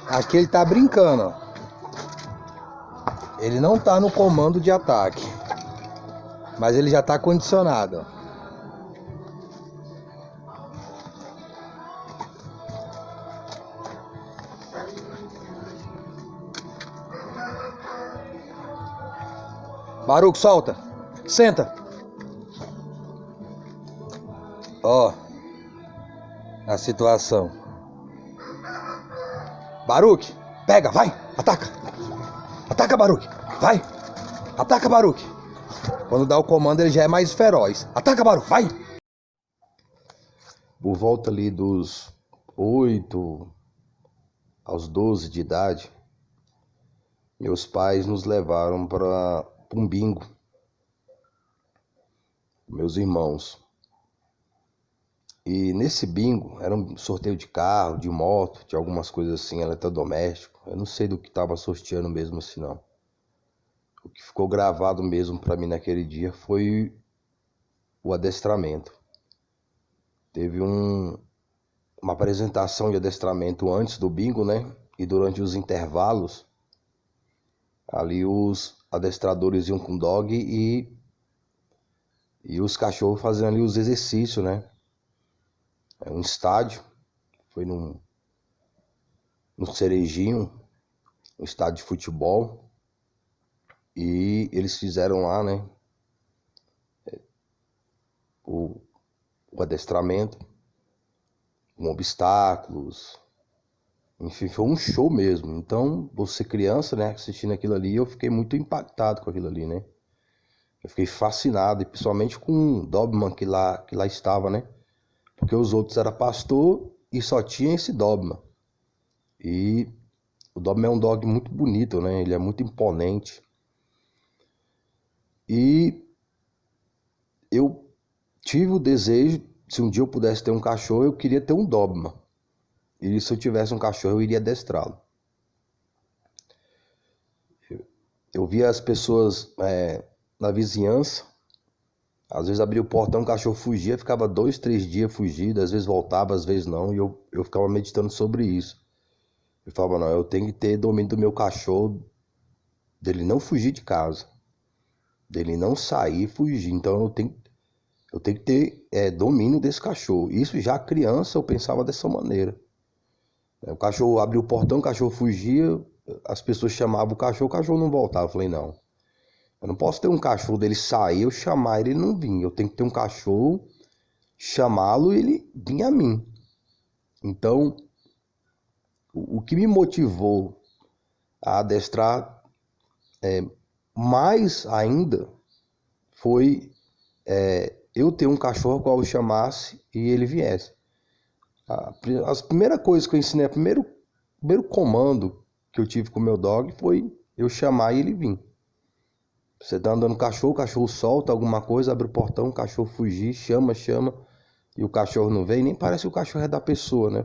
Aqui ele tá brincando, ó. Ele não tá no comando de ataque, mas ele já tá condicionado, ó. Baruque, solta. Senta. Ó, a situação. Baruque, pega, vai, ataca. Ataca, Baruque, vai. Ataca, Baruque. Quando dá o comando ele já é mais feroz. Ataca, Baruque, vai. Por volta ali dos 8 aos 12 de idade, meus pais nos levaram para um bingo. Meus irmãos. E nesse bingo era um sorteio de carro, de moto, de algumas coisas assim, eletrodoméstico. Eu não sei do que estava sorteando mesmo assim, não. O que ficou gravado mesmo para mim naquele dia foi o adestramento. Teve uma apresentação de adestramento antes do bingo, né? E durante os intervalos, ali os adestradores iam com dog e os cachorros fazendo ali os exercícios, né? É um estádio, foi no Cerejinho, um estádio de futebol, e eles fizeram lá, né, o adestramento, com obstáculos, enfim, foi um show mesmo. Então, você criança, né, assistindo aquilo ali, eu fiquei muito impactado com aquilo ali, né, eu fiquei fascinado, e principalmente com o Doberman que lá estava, né, porque os outros eram pastor e só tinha esse Doberman. E o Doberman é um dog muito bonito, né? Ele é muito imponente. E eu tive o desejo, se um dia eu pudesse ter um cachorro, eu queria ter um Doberman. E se eu tivesse um cachorro, eu iria adestrá-lo. Eu via as pessoas na vizinhança, às vezes abria o portão, o cachorro fugia, ficava 2, 3 dias fugido, às vezes voltava, às vezes não, e eu ficava meditando sobre isso. Eu falava, não, eu tenho que ter domínio do meu cachorro, dele não fugir de casa, dele não sair e fugir. Então eu tenho que ter domínio desse cachorro. Isso já criança eu pensava dessa maneira. O cachorro abria o portão, o cachorro fugia, as pessoas chamavam o cachorro não voltava. Eu falei, não, eu não posso ter um cachorro dele sair, eu chamar ele não vir. Eu tenho que ter um cachorro, chamá-lo e ele vir a mim. Então, o que me motivou a adestrar mais ainda foi eu ter um cachorro qual eu chamasse e ele viesse. As primeiras coisas que eu ensinei, o primeiro comando que eu tive com o meu dog foi eu chamar e ele vir. Você tá andando com o cachorro solta alguma coisa, abre o portão, o cachorro fugir, chama, e o cachorro não vem, nem parece que o cachorro é da pessoa, né?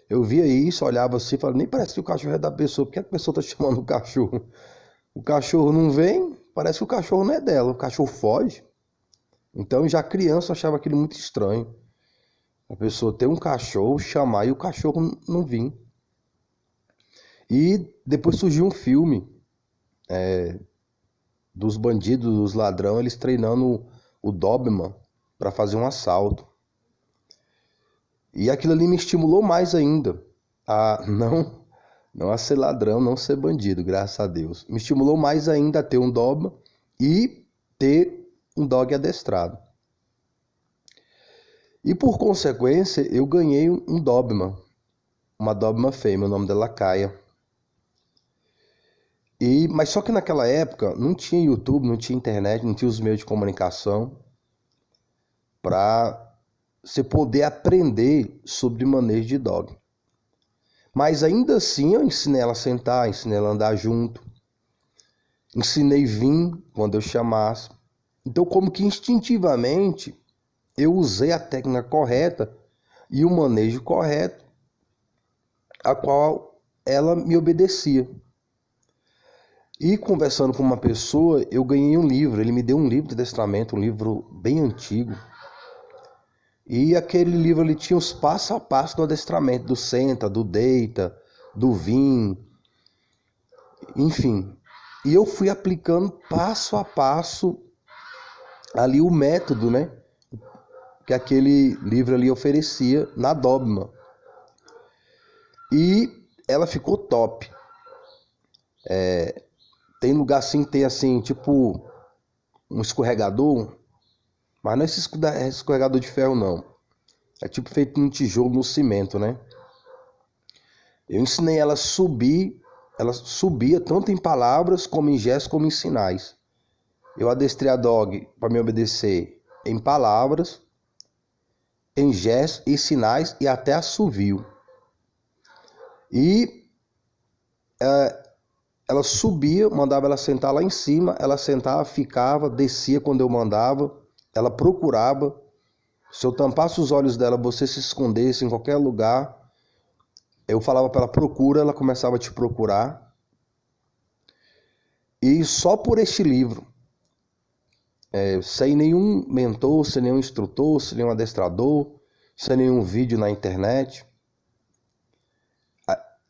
Eu via isso, olhava assim, falava, nem parece que o cachorro é da pessoa, por que a pessoa tá chamando o cachorro? O cachorro não vem, parece que o cachorro não é dela, o cachorro foge. Então, já criança, eu achava aquilo muito estranho. A pessoa ter um cachorro, chamar e o cachorro não vir. E depois surgiu um filme dos bandidos, dos ladrões, eles treinando o Doberman para fazer um assalto. E aquilo ali me estimulou mais ainda a não a ser ladrão, não ser bandido, graças a Deus. Me estimulou mais ainda a ter um Doberman e ter um dog adestrado. E por consequência, eu ganhei um Doberman, uma Doberman fêmea, o nome dela é Kaia. Mas só que naquela época não tinha YouTube, não tinha internet, não tinha os meios de comunicação para você poder aprender sobre manejo de dog. Mas ainda assim eu ensinei ela a sentar, ensinei ela a andar junto, ensinei vir quando eu chamasse. Então, como que instintivamente eu usei a técnica correta e o manejo correto, a qual ela me obedecia. E conversando com uma pessoa, eu ganhei um livro, ele me deu um livro de adestramento, um livro bem antigo. E aquele livro ali tinha os passo a passo do adestramento, do senta, do deita, do VIN, enfim. E eu fui aplicando passo a passo ali o método, né, que aquele livro ali oferecia na Doberman. E ela ficou top. Tem lugar assim que tem assim, tipo um escorregador, mas não é esse escorregador de ferro não. É tipo feito num tijolo, no cimento, né? Eu ensinei ela a subir, ela subia tanto em palavras, como em gestos, como em sinais. Eu adestrei a dog para me obedecer em palavras, em gestos e sinais e até assovio. E ela subia, mandava ela sentar lá em cima, ela sentava, ficava, descia quando eu mandava, ela procurava. Se eu tampasse os olhos dela, você se escondesse em qualquer lugar, eu falava para ela, procura, ela começava a te procurar. E só por este livro, sem nenhum mentor, sem nenhum instrutor, sem nenhum adestrador, sem nenhum vídeo na internet,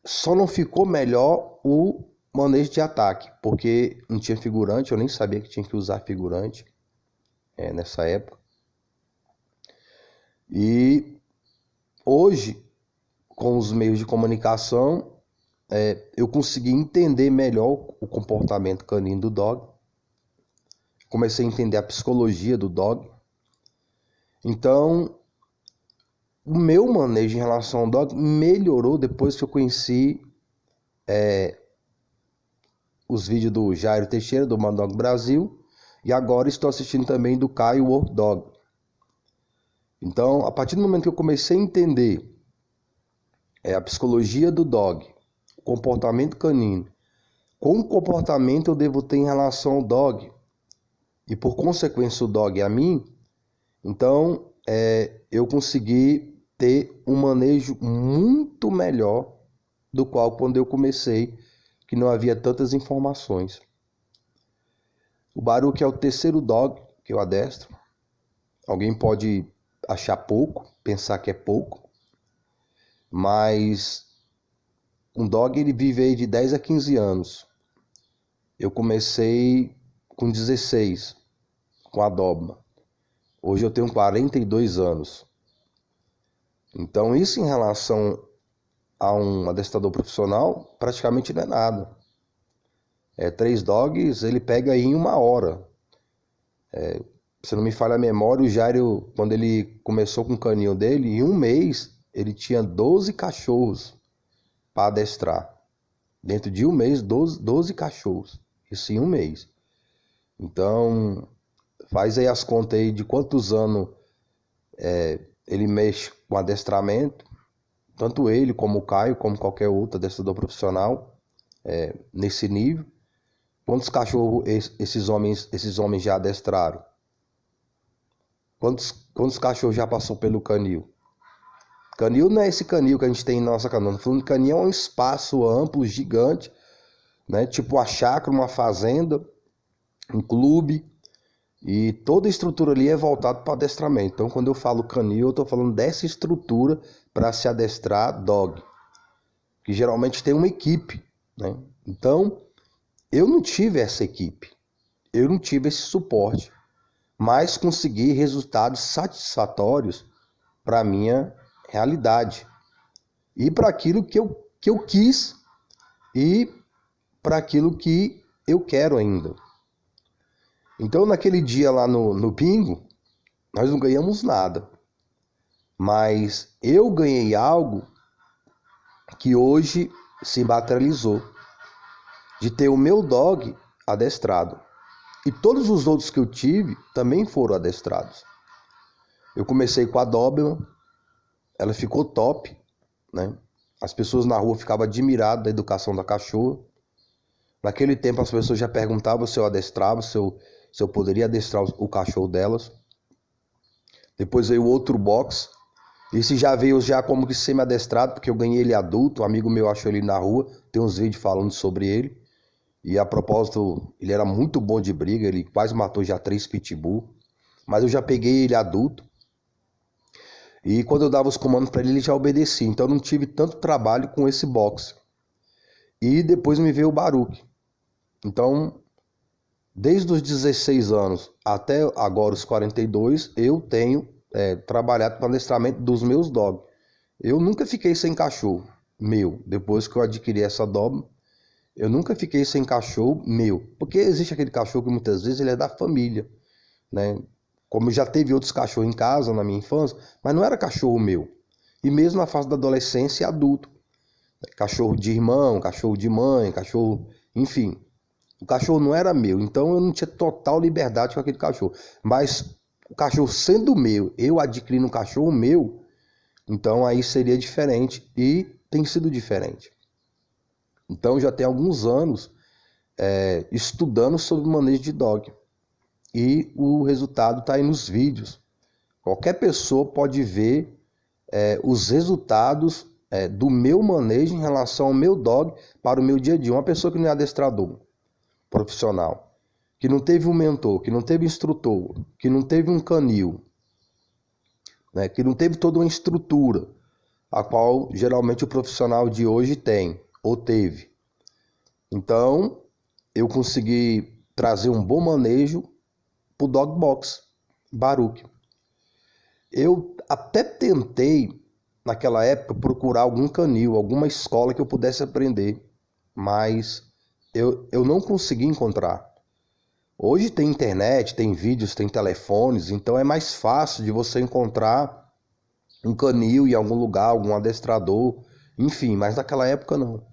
só não ficou melhor o manejo de ataque, porque não tinha figurante, eu nem sabia que tinha que usar figurante nessa época. E hoje, com os meios de comunicação, eu consegui entender melhor o comportamento canino do dog. Comecei a entender a psicologia do dog. Então, o meu manejo em relação ao dog melhorou depois que eu conheci os vídeos do Jairo Teixeira, do Mad Dog Brasil, e agora estou assistindo também do Caio Work Dog. Então, a partir do momento que eu comecei a entender a psicologia do dog, o comportamento canino, qual comportamento eu devo ter em relação ao dog, e por consequência o dog a mim, então eu consegui ter um manejo muito melhor do qual quando eu comecei, que não havia tantas informações. O Baruch é o terceiro dog que eu adestro. Alguém pode achar pouco, pensar que é pouco, mas um dog ele vive aí de 10 a 15 anos. Eu comecei com 16, com a Doberman. Hoje eu tenho 42 anos. Então isso em relação a um adestrador profissional, praticamente não é nada. 3 dogs ele pega aí em 1 hora. Se não me falha a memória, o Jairo, quando ele começou com o canil dele, em 1 mês ele tinha 12 cachorros para adestrar. Dentro de 1 mês, 12 cachorros. Isso em 1 mês. Então, faz aí as contas aí de quantos anos ele mexe com adestramento. Tanto ele, como o Caio, como qualquer outro adestrador profissional, nesse nível. Quantos cachorros esses homens já adestraram? Quantos cachorros já passou pelo canil? Canil não é esse canil que a gente tem em nossa canoa. Falando que canil é um espaço amplo, gigante, né? Tipo uma chácara, uma fazenda, um clube. E toda a estrutura ali é voltada para adestramento. Então, quando eu falo canil, eu estou falando dessa estrutura para se adestrar dog. Que geralmente tem uma equipe, né? Então, eu não tive essa equipe. Eu não tive esse suporte. Mas consegui resultados satisfatórios para a minha realidade. E para aquilo que eu quis e para aquilo que eu quero ainda. Então, naquele dia lá no bingo, nós não ganhamos nada. Mas eu ganhei algo que hoje se materializou. De ter o meu dog adestrado. E todos os outros que eu tive também foram adestrados. Eu comecei com a Doberman. Ela ficou top, né? As pessoas na rua ficavam admiradas da educação da cachorra. Naquele tempo as pessoas já perguntavam se eu adestrava, se eu poderia adestrar o cachorro delas. Depois veio outro box. Esse já veio como que semi-adestrado, porque eu ganhei ele adulto. Um amigo meu achou ele na rua. Tem uns vídeos falando sobre ele. E a propósito, ele era muito bom de briga. Ele quase matou já 3 pitbull. Mas eu já peguei ele adulto. E quando eu dava os comandos para ele, ele já obedecia. Então eu não tive tanto trabalho com esse box. E depois me veio o Baruch. Então, desde os 16 anos até agora os 42, eu tenho trabalhado com adestramento dos meus dogs. Eu nunca fiquei sem cachorro meu. Depois que eu adquiri essa Doberman, eu nunca fiquei sem cachorro meu. Porque existe aquele cachorro que muitas vezes ele é da família, né? Como já teve outros cachorros em casa na minha infância, mas não era cachorro meu. E mesmo na fase da adolescência e adulto. Cachorro de irmão, cachorro de mãe, cachorro... Enfim, o cachorro não era meu. Então eu não tinha total liberdade com aquele cachorro. Mas o cachorro sendo meu, eu adquirindo um cachorro meu, então aí seria diferente. E tem sido diferente. Então já tem alguns anos estudando sobre o manejo de dog. E o resultado está aí nos vídeos. Qualquer pessoa pode ver os resultados do meu manejo em relação ao meu dog para o meu dia a dia. Uma pessoa que não é adestrador profissional, que não teve um mentor, que não teve instrutor, que não teve um canil, né, que não teve toda uma estrutura, a qual geralmente o profissional de hoje tem, ou teve. Então, eu consegui trazer um bom manejo para o Dog Box Baruch. Eu até tentei, naquela época, procurar algum canil, alguma escola que eu pudesse aprender, mas eu não consegui encontrar. Hoje tem internet, tem vídeos, tem telefones, então é mais fácil de você encontrar um canil em algum lugar, algum adestrador, enfim, mas naquela época não.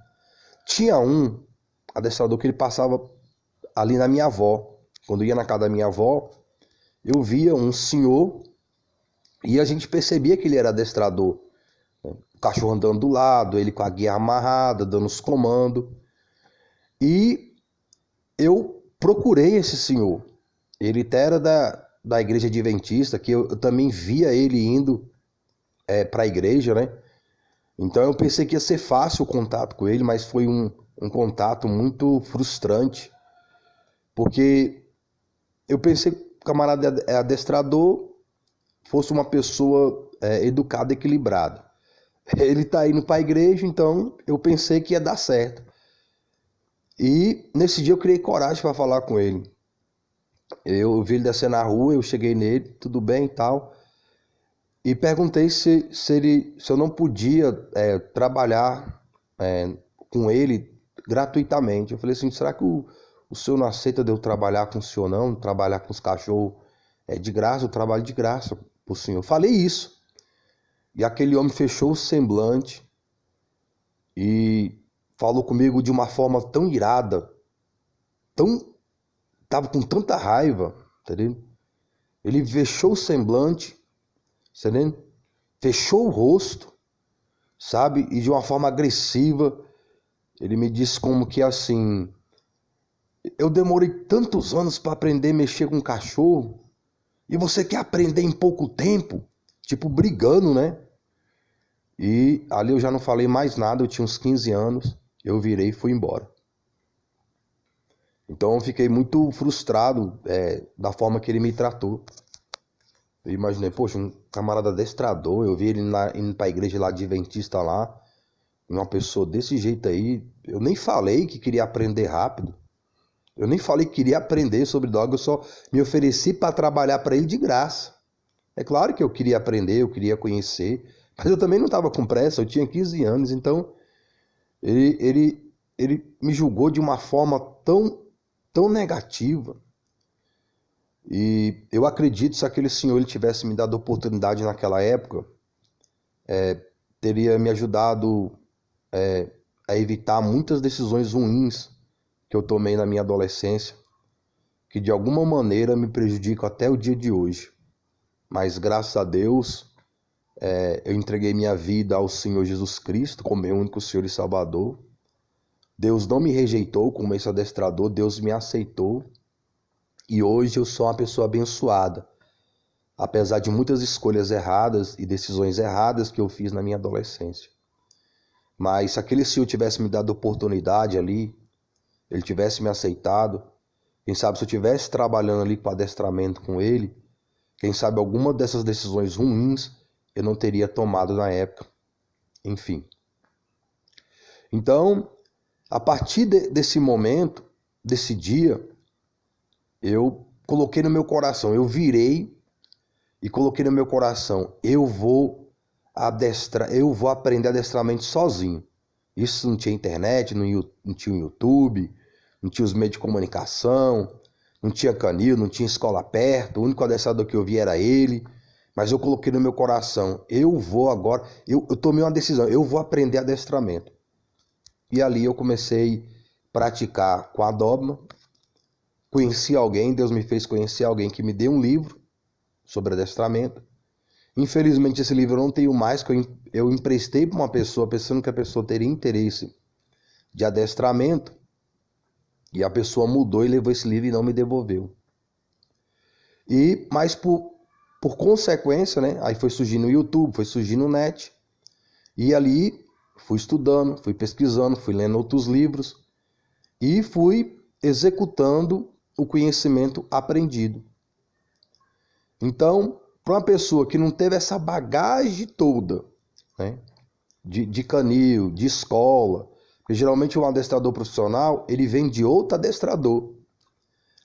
Tinha um adestrador que ele passava ali na minha avó. Quando eu ia na casa da minha avó, eu via um senhor e a gente percebia que ele era adestrador. O cachorro andando do lado, ele com a guia amarrada, dando os comandos. E eu procurei esse senhor. Ele até era da igreja adventista, que eu também via ele indo para a igreja, né? Então eu pensei que ia ser fácil o contato com ele, mas foi um contato muito frustrante, porque eu pensei que o camarada adestrador fosse uma pessoa educada, equilibrada. Ele tá indo para a igreja, então eu pensei que ia dar certo. E nesse dia eu criei coragem para falar com ele. Eu vi ele descer na rua, eu cheguei nele, tudo bem e tal. E perguntei se eu não podia trabalhar com ele gratuitamente. Eu falei assim, será que o senhor não aceita de eu trabalhar com o senhor não? Trabalhar com os cachorros de graça, eu trabalho de graça pro senhor. Eu falei isso. E aquele homem fechou o semblante e falou comigo de uma forma tão irada, tava com tanta raiva, entendeu? Ele fechou o semblante, entendeu? Fechou o rosto, sabe? E de uma forma agressiva, ele me disse como que assim, eu demorei tantos anos para aprender a mexer com cachorro, e você quer aprender em pouco tempo? Tipo, brigando, né? E ali eu já não falei mais nada, eu tinha uns 15 anos, eu virei e fui embora. Então eu fiquei muito frustrado da forma que ele me tratou. Eu imaginei, poxa, um camarada adestrador, eu vi ele indo pra igreja lá adventista lá, uma pessoa desse jeito aí, eu nem falei que queria aprender rápido. Eu nem falei que queria aprender sobre dog, eu só me ofereci para trabalhar para ele de graça. É claro que eu queria aprender, eu queria conhecer, mas eu também não estava com pressa, eu tinha 15 anos, então ele me julgou de uma forma tão negativa. E eu acredito que se aquele senhor ele tivesse me dado oportunidade naquela época, teria me ajudado a evitar muitas decisões ruins que eu tomei na minha adolescência, que de alguma maneira me prejudicam até o dia de hoje. Mas graças a Deus, eu entreguei minha vida ao Senhor Jesus Cristo como meu único Senhor e Salvador. Deus não me rejeitou como esse adestrador, Deus me aceitou. E hoje eu sou uma pessoa abençoada, apesar de muitas escolhas erradas e decisões erradas que eu fiz na minha adolescência. Mas se aquele Senhor tivesse me dado oportunidade ali, ele tivesse me aceitado, quem sabe se eu estivesse trabalhando ali com adestramento com ele, quem sabe alguma dessas decisões ruins eu não teria tomado na época. Enfim. Então, A partir desse momento, desse dia, eu coloquei no meu coração, eu virei e coloquei no meu coração, eu vou aprender adestramento sozinho. Isso não tinha internet, não tinha o YouTube, não tinha os meios de comunicação, não tinha canil, não tinha escola perto, o único adestrador que eu via era ele. Mas eu coloquei no meu coração, eu vou agora, eu tomei uma decisão, eu vou aprender adestramento. E ali eu comecei a praticar com a Dogma, conheci alguém, Deus me fez conhecer alguém que me deu um livro sobre adestramento. Infelizmente esse livro eu não tenho mais, que eu emprestei para uma pessoa, pensando que a pessoa teria interesse de adestramento, e a pessoa mudou e levou esse livro e não me devolveu. Mas por consequência, né, aí foi surgindo no YouTube, foi surgindo no net, e ali fui estudando, fui pesquisando, fui lendo outros livros e fui executando o conhecimento aprendido. Então, para uma pessoa que não teve essa bagagem toda, né, de canil, de escola, porque geralmente um adestrador profissional, ele vem de outro adestrador.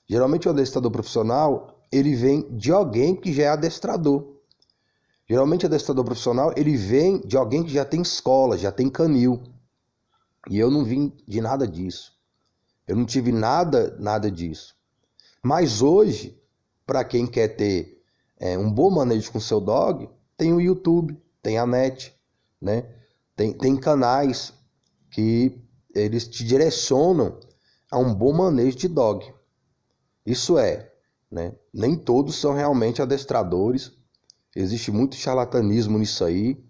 Geralmente o adestrador profissional, ele vem de alguém que já é adestrador. Geralmente o adestrador profissional, ele vem de alguém que já tem escola, já tem canil. E eu não vim de nada disso. Eu não tive nada disso. Mas hoje, para quem quer ter um bom manejo com seu dog, tem o YouTube, tem a net, né? Tem canais que eles te direcionam a um bom manejo de dog. Isso é, né? Nem todos são realmente adestradores. Existe muito charlatanismo nisso aí,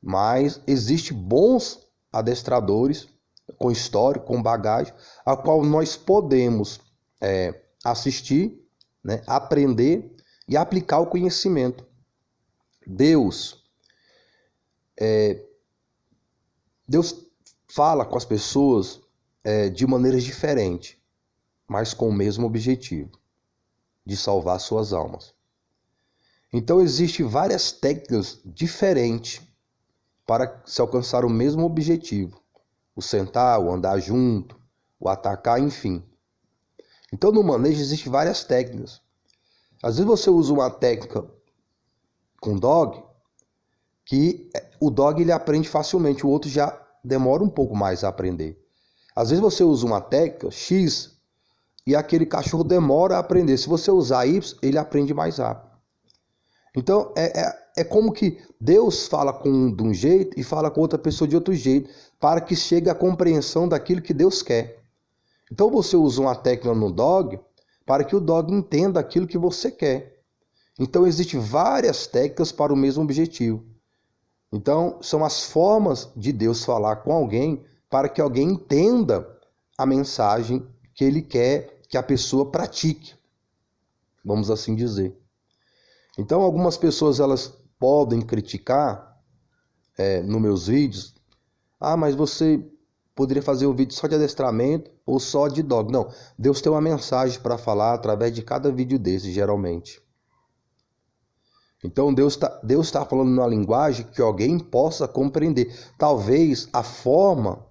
mas existe bons adestradores com história, com bagagem, a qual nós podemos assistir, né, aprender e aplicar o conhecimento. Deus fala com as pessoas de maneiras diferentes, mas com o mesmo objetivo, de salvar suas almas. Então existem várias técnicas diferentes para se alcançar o mesmo objetivo. O sentar, o andar junto, o atacar, enfim. Então no manejo existem várias técnicas. Às vezes você usa uma técnica com dog, que o dog ele aprende facilmente, o outro já demora um pouco mais a aprender. Às vezes você usa uma técnica X e aquele cachorro demora a aprender. Se você usar Y, ele aprende mais rápido. Então é como que Deus fala com um de um jeito e fala com outra pessoa de outro jeito, para que chegue à compreensão daquilo que Deus quer. Então você usa uma técnica no dog para que o dog entenda aquilo que você quer. Então existem várias técnicas para o mesmo objetivo. Então são as formas de Deus falar com alguém para que alguém entenda a mensagem que ele quer que a pessoa pratique, vamos assim dizer. Então algumas pessoas elas podem criticar nos meus vídeos, mas você poderia fazer um vídeo só de adestramento ou só de dog. Não, Deus tem uma mensagem para falar através de cada vídeo desse, geralmente. Então Deus está falando numa linguagem que alguém possa compreender. Talvez a forma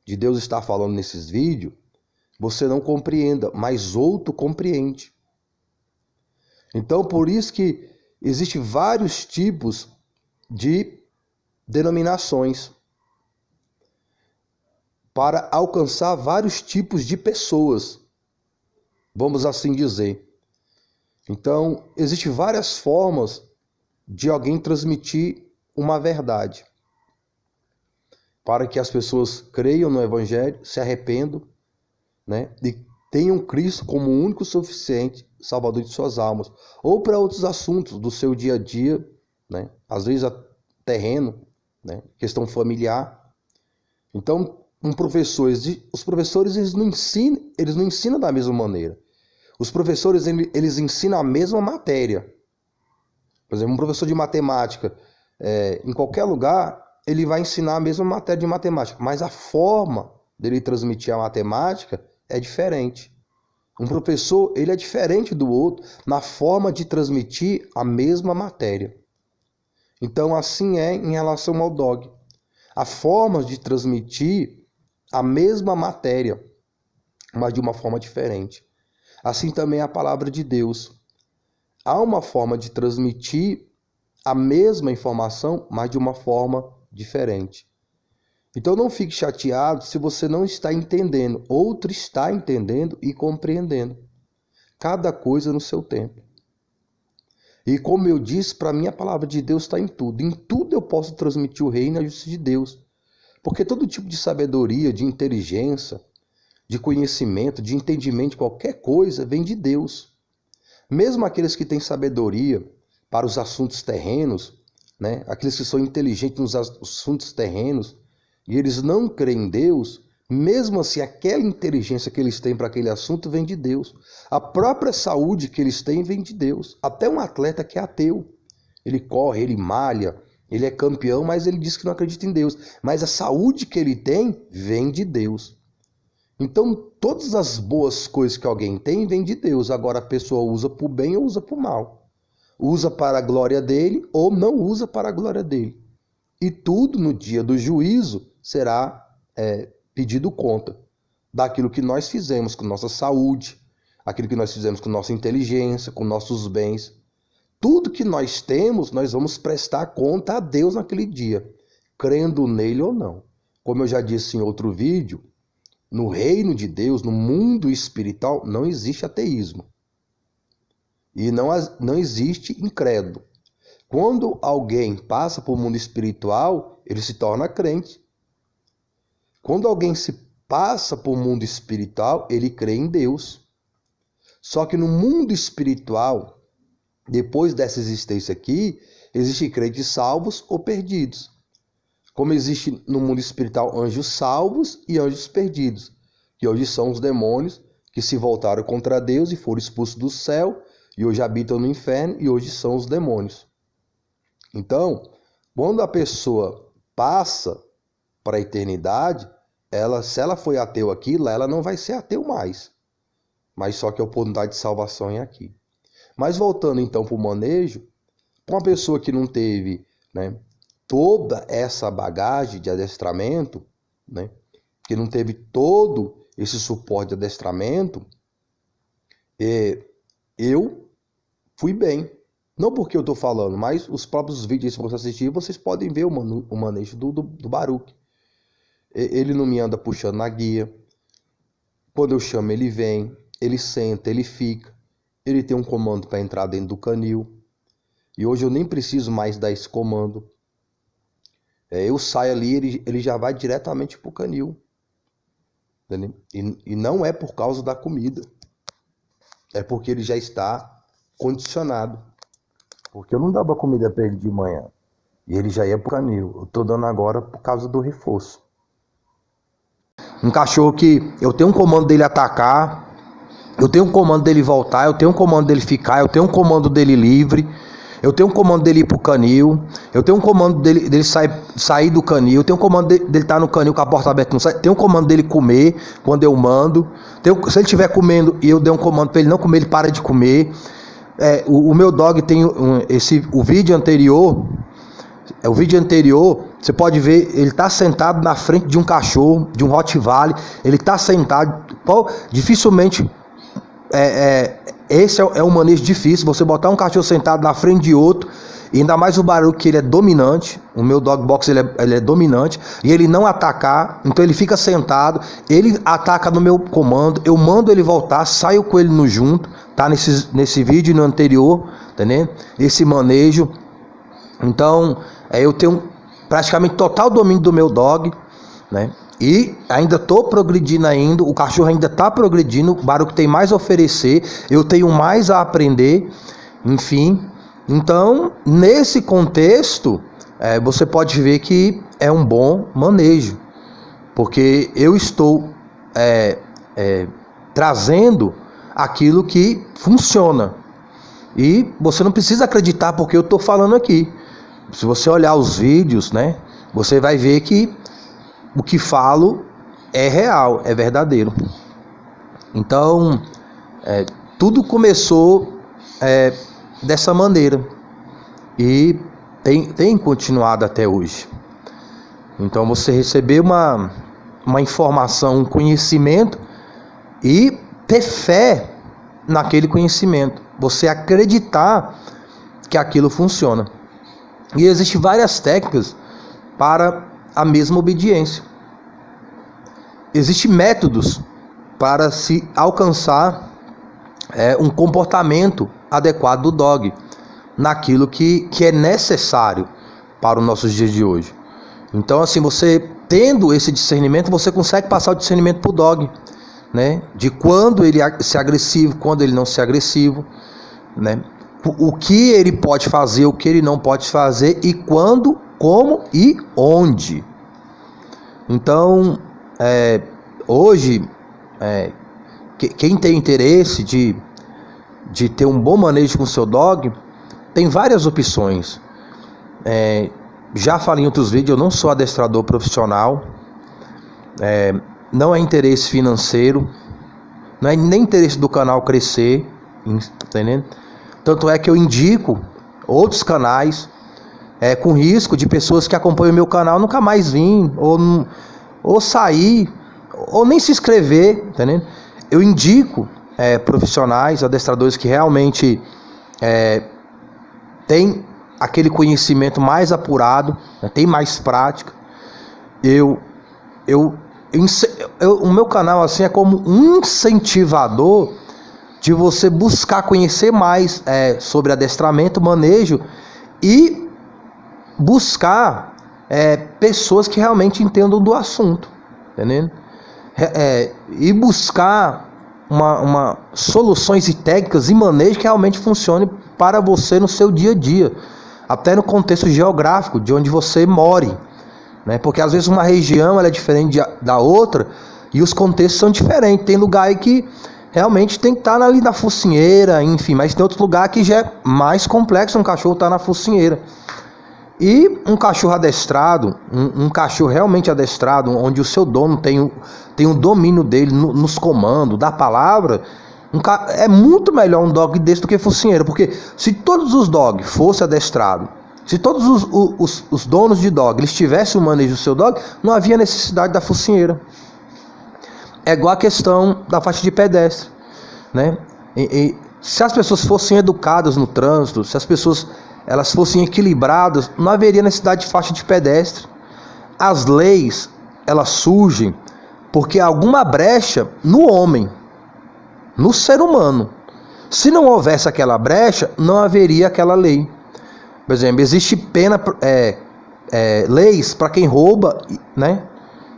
de Deus estar falando nesses vídeos você não compreenda, mas outro compreende. Então por isso que existem vários tipos de denominações para alcançar vários tipos de pessoas, vamos assim dizer. Então existem várias formas de alguém transmitir uma verdade, para que as pessoas creiam no Evangelho, se arrependam, né, e tenham Cristo como o único suficiente Salvador de suas almas, ou para outros assuntos do seu dia a dia, né, às vezes terreno, né, questão familiar. Então, os professores eles não ensinam da mesma maneira. Os professores eles ensinam a mesma matéria. Por exemplo, um professor de matemática, em qualquer lugar, ele vai ensinar a mesma matéria de matemática, mas a forma dele transmitir a matemática é diferente. Um professor, ele é diferente do outro na forma de transmitir a mesma matéria. Então, assim é em relação ao dog. A forma de transmitir a mesma matéria, mas de uma forma diferente. Assim também é a palavra de Deus. Há uma forma de transmitir a mesma informação, mas de uma forma diferente. Então não fique chateado se você não está entendendo. Outro está entendendo e compreendendo. Cada coisa no seu tempo. E como eu disse, para mim a palavra de Deus está em tudo. Em tudo eu posso transmitir o reino e a justiça de Deus. Porque todo tipo de sabedoria, de inteligência, de conhecimento, de entendimento de qualquer coisa vem de Deus. Mesmo aqueles que têm sabedoria para os assuntos terrenos, né? Aqueles que são inteligentes nos assuntos terrenos, e eles não creem em Deus, mesmo assim aquela inteligência que eles têm para aquele assunto vem de Deus. A própria saúde que eles têm vem de Deus. Até um atleta que é ateu, ele corre, ele malha, ele é campeão, mas ele diz que não acredita em Deus. Mas a saúde que ele tem vem de Deus. Então, todas as boas coisas que alguém tem, vem de Deus. Agora, a pessoa usa para o bem ou usa para o mal. Usa para a glória dele ou não usa para a glória dele. E tudo no dia do juízo será pedido conta daquilo que nós fizemos com nossa saúde, aquilo que nós fizemos com nossa inteligência, com nossos bens. Tudo que nós temos, nós vamos prestar conta a Deus naquele dia, crendo nele ou não. Como eu já disse em outro vídeo, no reino de Deus, no mundo espiritual, não existe ateísmo. E não existe incrédulo. Quando alguém passa para o mundo espiritual, ele se torna crente. Quando alguém se passa para o mundo espiritual, ele crê em Deus. Só que no mundo espiritual, depois dessa existência aqui, existem crentes salvos ou perdidos. Como existe no mundo espiritual anjos salvos e anjos perdidos, que hoje são os demônios que se voltaram contra Deus e foram expulsos do céu, e hoje habitam no inferno, e hoje são os demônios. Então, quando a pessoa passa para a eternidade, se ela foi ateu aqui, lá ela não vai ser ateu mais. Mas só que a oportunidade de salvação é aqui. Mas voltando então para o manejo, uma pessoa que não teve, né, toda essa bagagem de adestramento, né, que não teve todo esse suporte de adestramento, eu fui bem. Não porque eu estou falando, mas os próprios vídeos que você assistir, vocês podem ver o manejo do Baruque. Ele não me anda puxando na guia. Quando eu chamo, ele vem, ele senta, ele fica. Ele tem um comando para entrar dentro do canil. E hoje eu nem preciso mais dar esse comando. Eu saio ali, ele já vai diretamente para o canil. Entendeu? E não é por causa da comida. É porque ele já está condicionado. Porque eu não dava comida para ele de manhã. E ele já ia para o canil. Eu estou dando agora por causa do reforço. Um cachorro que eu tenho um comando dele atacar, eu tenho um comando dele voltar, eu tenho um comando dele ficar, eu tenho um comando dele livre, eu tenho um comando dele ir pro canil, eu tenho um comando dele sair do canil, eu tenho um comando dele estar no canil com a porta aberta, não sai, tenho um comando dele comer quando eu mando, se ele estiver comendo e eu der um comando para ele não comer, ele para de comer. O meu dog tem o vídeo anterior. O vídeo anterior, você pode ver, ele está sentado na frente de um cachorro, de um Rottweiler, ele está sentado, dificilmente, esse é um manejo difícil, você botar um cachorro sentado na frente de outro, e ainda mais o Baruque, que ele é dominante, o meu dog box ele é dominante, e ele não atacar, então ele fica sentado, ele ataca no meu comando, eu mando ele voltar, saio com ele no junto, tá nesse vídeo no anterior, entendeu? Esse manejo. Então, eu tenho praticamente total domínio do meu dog, né? E ainda estou progredindo ainda, o cachorro ainda está progredindo, o Baruque tem mais a oferecer, eu tenho mais a aprender, enfim. Então, nesse contexto, você pode ver que é um bom manejo, porque eu estou trazendo aquilo que funciona. E você não precisa acreditar porque eu estou falando aqui. Se você olhar os vídeos, né, você vai ver que o que falo é real, é verdadeiro. Então, tudo começou dessa maneira e tem continuado até hoje. Então, você receber uma informação, um conhecimento e ter fé naquele conhecimento. Você acreditar que aquilo funciona. E existem várias técnicas para a mesma obediência. Existem métodos para se alcançar um comportamento adequado do dog naquilo que é necessário para os nossos dias de hoje. Então, assim, você tendo esse discernimento, você consegue passar o discernimento para o dog, né? De quando ele ser agressivo, quando ele não ser agressivo, né? O que ele pode fazer, o que ele não pode fazer, e quando, como e onde. Então, hoje, quem tem interesse de ter um bom manejo com o seu dog, tem várias opções. Já falei em outros vídeos, eu não sou adestrador profissional, não é interesse financeiro, não é nem interesse do canal crescer, entendendo? Tanto é que eu indico outros canais, com risco de pessoas que acompanham o meu canal nunca mais vir, ou sair, ou nem se inscrever, entendeu? Eu indico profissionais, adestradores que realmente têm aquele conhecimento mais apurado, né, tem mais prática. O meu canal assim é como um incentivador de você buscar conhecer mais sobre adestramento, manejo e buscar pessoas que realmente entendam do assunto, entendendo? E buscar soluções e técnicas e manejo que realmente funcione para você no seu dia a dia, até no contexto geográfico de onde você more, né? Porque às vezes uma região ela é diferente da outra e os contextos são diferentes. Tem lugar aí que realmente tem que estar ali na focinheira, enfim, mas tem outro lugar que já é mais complexo um cachorro estar na focinheira. E um cachorro adestrado, um cachorro realmente adestrado, onde o seu dono tem o domínio dele nos comandos, da palavra, é muito melhor um dog desse do que focinheiro, porque se todos os dogs fossem adestrados, se todos os donos de dog eles tivessem o manejo do seu dog, não havia necessidade da focinheira. É igual a questão da faixa de pedestre, né? Se as pessoas fossem educadas no trânsito, se as pessoas elas fossem equilibradas, não haveria necessidade de faixa de pedestre. As leis elas surgem porque há alguma brecha no homem, no ser humano. Se não houvesse aquela brecha, não haveria aquela lei. Por exemplo, existe pena, leis para quem rouba, né?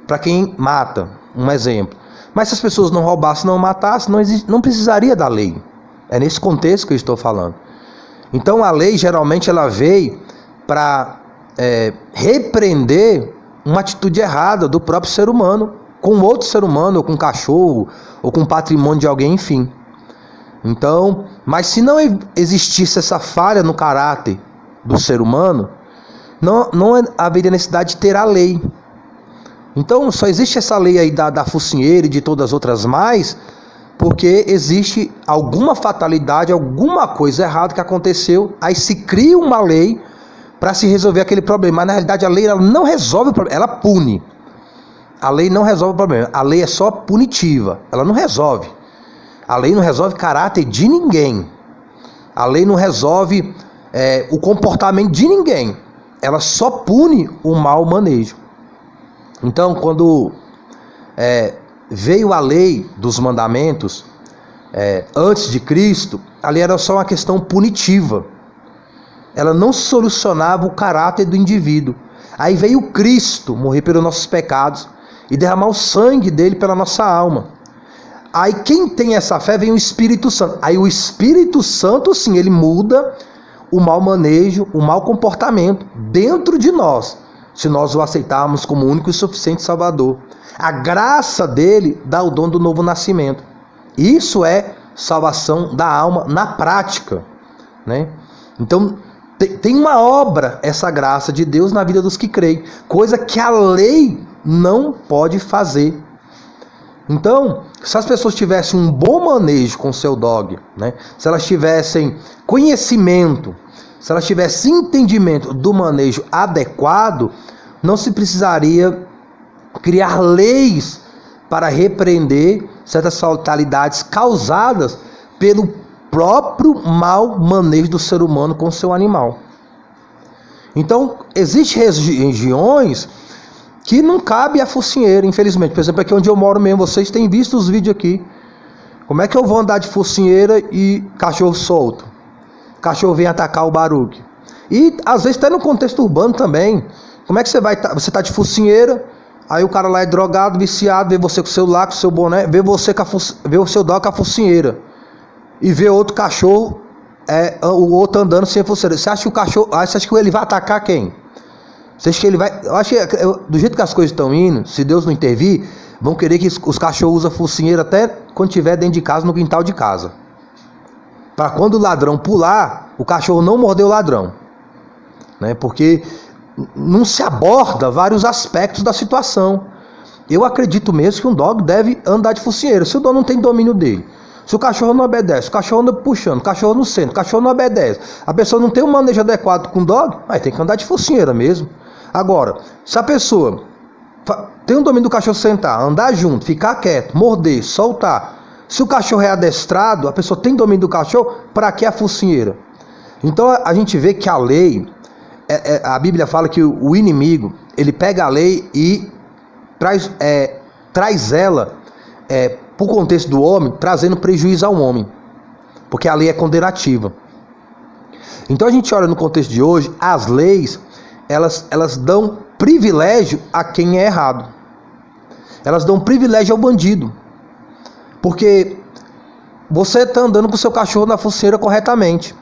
Para quem mata, um exemplo. Mas se as pessoas não roubassem, não matassem, não precisaria da lei. É nesse contexto que eu estou falando. Então a lei geralmente ela veio para repreender uma atitude errada do próprio ser humano com outro ser humano, ou com um cachorro, ou com patrimônio de alguém, enfim. Então, mas se não existisse essa falha no caráter do ser humano, não haveria necessidade de ter a lei. Então só existe essa lei aí da focinheira e de todas as outras mais, porque existe alguma fatalidade, alguma coisa errada que aconteceu, aí se cria uma lei para se resolver aquele problema. Mas na realidade a lei ela não resolve o problema, ela pune. A lei não resolve o problema, a lei é só punitiva, ela não resolve. A lei não resolve caráter de ninguém. A lei não resolve o comportamento de ninguém. Ela só pune o mau manejo. Então, quando veio a lei dos mandamentos, antes de Cristo, a lei era só uma questão punitiva. Ela não solucionava o caráter do indivíduo. Aí veio Cristo morrer pelos nossos pecados e derramar o sangue dele pela nossa alma. Aí quem tem essa fé vem o Espírito Santo. Aí o Espírito Santo, sim, ele muda o mau manejo, o mau comportamento dentro de nós, se nós o aceitarmos como único e suficiente Salvador. A graça dele dá o dom do novo nascimento. Isso é salvação da alma na prática, né? Então tem uma obra, essa graça de Deus na vida dos que creem, coisa que a lei não pode fazer. Então, se as pessoas tivessem um bom manejo com o seu dog, né? Se elas tivessem conhecimento, se elas tivessem entendimento do manejo adequado, não se precisaria criar leis para repreender certas fatalidades causadas pelo próprio mau manejo do ser humano com o seu animal. Então, existem regiões que não cabe a focinheira, infelizmente. Por exemplo, aqui onde eu moro mesmo, vocês têm visto os vídeos aqui. Como é que eu vou andar de focinheira e cachorro solto? Cachorro vem atacar o Baruque. E às vezes até no contexto urbano também. Como é que você vai? Você tá de focinheira, aí o cara lá é drogado, viciado, vê você com o celular, com o seu boné, vê o seu dog com a focinheira. E vê outro cachorro, o outro andando sem a focinheira. Você acha que o cachorro. Você acha que ele vai atacar quem? Você acha que ele vai. Eu acho que do jeito que as coisas estão indo, se Deus não intervir, vão querer que os cachorros usem focinheira até quando estiver dentro de casa, no quintal de casa. Para quando o ladrão pular, o cachorro não morder o ladrão. Né? Porque não se aborda vários aspectos da situação. Eu acredito mesmo que um dog deve andar de focinheira. Se o dono não tem domínio dele, se o cachorro não obedece, o cachorro anda puxando, o cachorro não senta, o cachorro não obedece, a pessoa não tem um manejo adequado com o dog, aí tem que andar de focinheira mesmo. Agora, se a pessoa tem um domínio do cachorro sentar, andar junto, ficar quieto, morder, soltar, se o cachorro é adestrado, a pessoa tem domínio do cachorro, para que a focinheira? Então a gente vê que a lei, a Bíblia fala que o inimigo, ele pega a lei e traz ela para o contexto do homem, trazendo prejuízo ao homem, porque a lei é condenativa. Então a gente olha no contexto de hoje, as leis, elas dão privilégio a quem é errado. Elas dão privilégio ao bandido. Porque você está andando com o seu cachorro na focinheira corretamente.